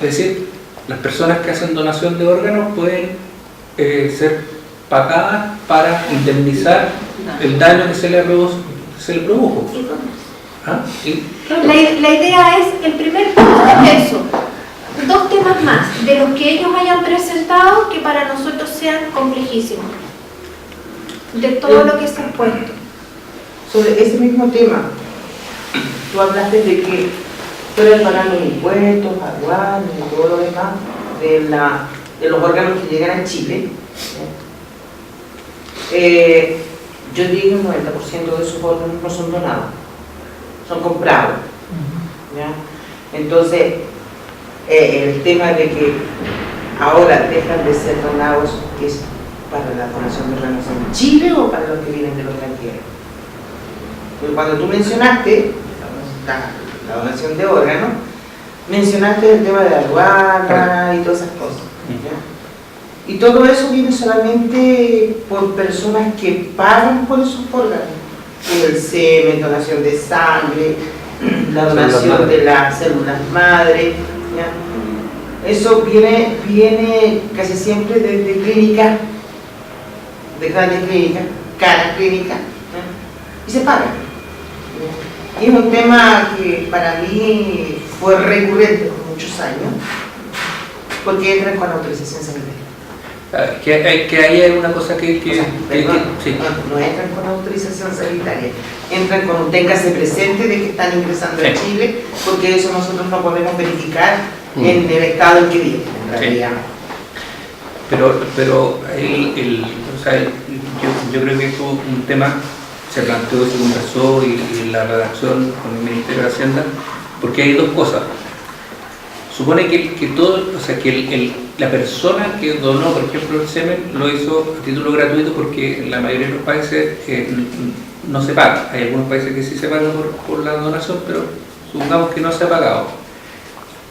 Es decir, las personas que hacen donación de órganos pueden ser pagadas para indemnizar el daño que se le produjo. ¿Ah? ¿Sí? Claro. La idea es, el primer punto es eso. 2 temas más, de los que ellos hayan presentado, que para nosotros sean complejísimos. De todo lo que se ha puesto. Sobre ese mismo tema, tú hablaste de que fueran pagando impuestos, aduanas y todo lo demás de los órganos que llegan a Chile. Yo diría que el 90% de esos órganos no son donados, son comprados. ¿Ya? Entonces, el tema de que ahora dejan de ser donados, ¿es para la donación de órganos en Chile o para los que vienen de los extranjeros? Porque cuando tú mencionaste la donación de órganos, mencionaste el tema de la aduana y todas esas cosas. ¿Ya? Y todo eso viene solamente por personas que pagan por esos órganos. El semen, donación de sangre, la donación de las células madre. ¿Ya? Eso viene casi siempre desde clínicas, de grandes clínicas, caras clínicas, ¿ya? Y se paga. Y es un tema que para mí fue recurrente por muchos años, porque entran con autorización sanitaria. Que ahí hay una cosa que Sí. No entran con autorización sanitaria, entran con téngase presente de que están ingresando a Chile, porque eso nosotros no podemos verificar en el estado en que viven, en realidad. Pero o sea, yo creo que esto un tema se planteó, se conversó y la redacción con el Ministerio de Hacienda, porque hay dos cosas. Supone que todo, o sea, que la persona que donó, por ejemplo, el semen, lo hizo a título gratuito porque en la mayoría de los países no se paga. Hay algunos países que sí se pagan por la donación, pero supongamos que no se ha pagado.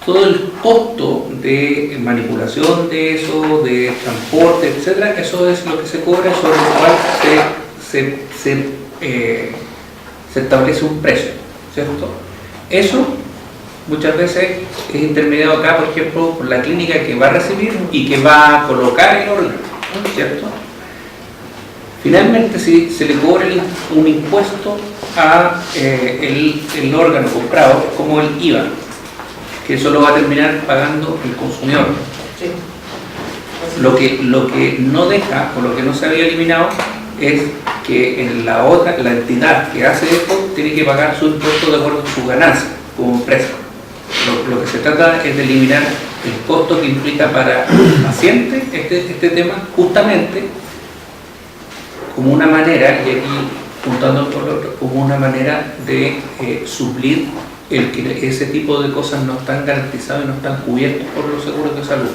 Todo el costo de manipulación de eso, de transporte, etcétera, eso es lo que se cobra, sobre lo cual se establece un precio, ¿cierto? Eso muchas veces es intermediado acá, por ejemplo, por la clínica que va a recibir y que va a colocar el órgano, ¿cierto? Finalmente, si se le cobra un impuesto a el órgano comprado, como el IVA, que eso lo va a terminar pagando el consumidor. Sí. Lo que no deja, o lo que no se había eliminado, es que en la entidad que hace esto tiene que pagar su impuesto de acuerdo a su ganancia como empresa. Lo que se trata es de eliminar el costo que implica para el paciente este tema, justamente como una manera, y aquí juntando por lo otro, como una manera de suplir el que ese tipo de cosas no están garantizadas y no están cubiertas por los seguros de salud.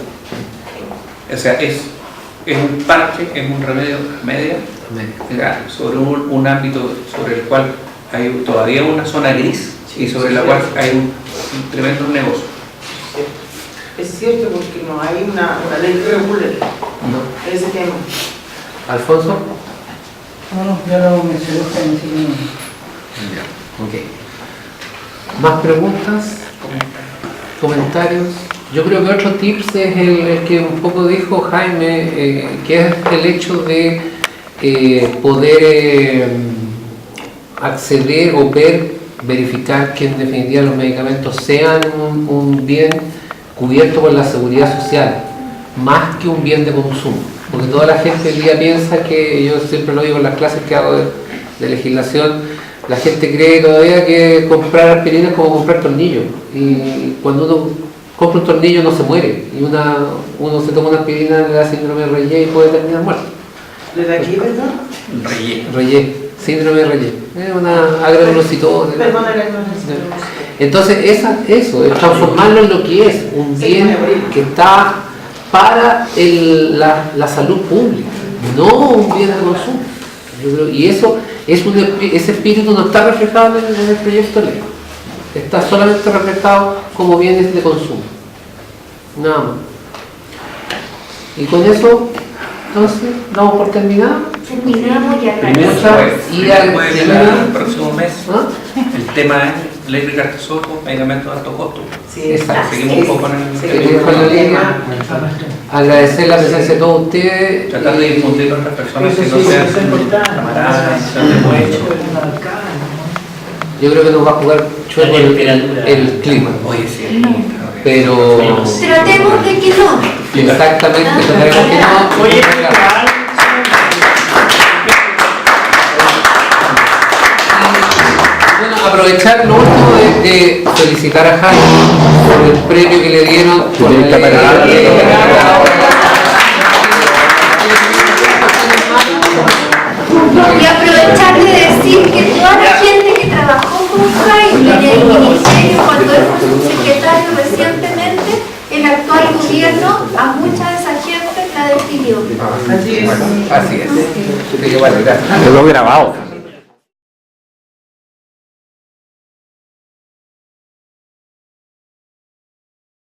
O sea, es un parche, es un remedio sobre un ámbito sobre el cual hay todavía una zona gris y sobre la cual hay un tremendo negocio. Es cierto, porque no hay una ley que regule ese tema. ¿Alfonso? No, ya lo mencioné. Ok. ¿Más preguntas? ¿Comentarios? Yo creo que otro tips es el que un poco dijo Jaime, que es el hecho de poder acceder o verificar que en definitiva los medicamentos sean un bien cubierto por la seguridad social, más que un bien de consumo. Porque toda la gente hoy día piensa que, yo siempre lo digo en las clases que hago de legislación, la gente cree todavía que comprar aspirina es como comprar tornillos. Y cuando uno compra un tornillo no se muere. Y uno se toma una aspirina, le da síndrome de Reye y puede terminar muerto. ¿Le da aquí, perdón? Reye, síndrome de Reye. Es una agranulocitosis. Perdón, la ignorancia. Entonces, eso es transformarlo en lo que es, un bien que está para la salud pública, no un bien de consumo. Yo creo, y eso ese espíritu no está reflejado en el proyecto de ley, está solamente reflejado como bienes de consumo, nada más. Y con eso, entonces, damos por terminado. Terminamos y el próximo mes el tema es ley de Cartasoco, medicamentos de alto costo. Sí, exacto. Seguimos un poco con la línea. Agradecer la presencia de todos ustedes. Tratar de difundir a otras personas que no sean camaradas, Yo creo que nos va a jugar chueco el clima. Oye, sí. Pero tratemos de que no. Exactamente, trataremos que no. Oye, bueno, aprovechar lo último de felicitar a Jaime por el premio que le dieron por Y aprovechar de decir que toda la gente que trabajó con Jaime en el ministerio cuando él fue subsecretario recientemente, el actual gobierno a mucha de esa gente la despidió. Así es. Así es. Lo grabado.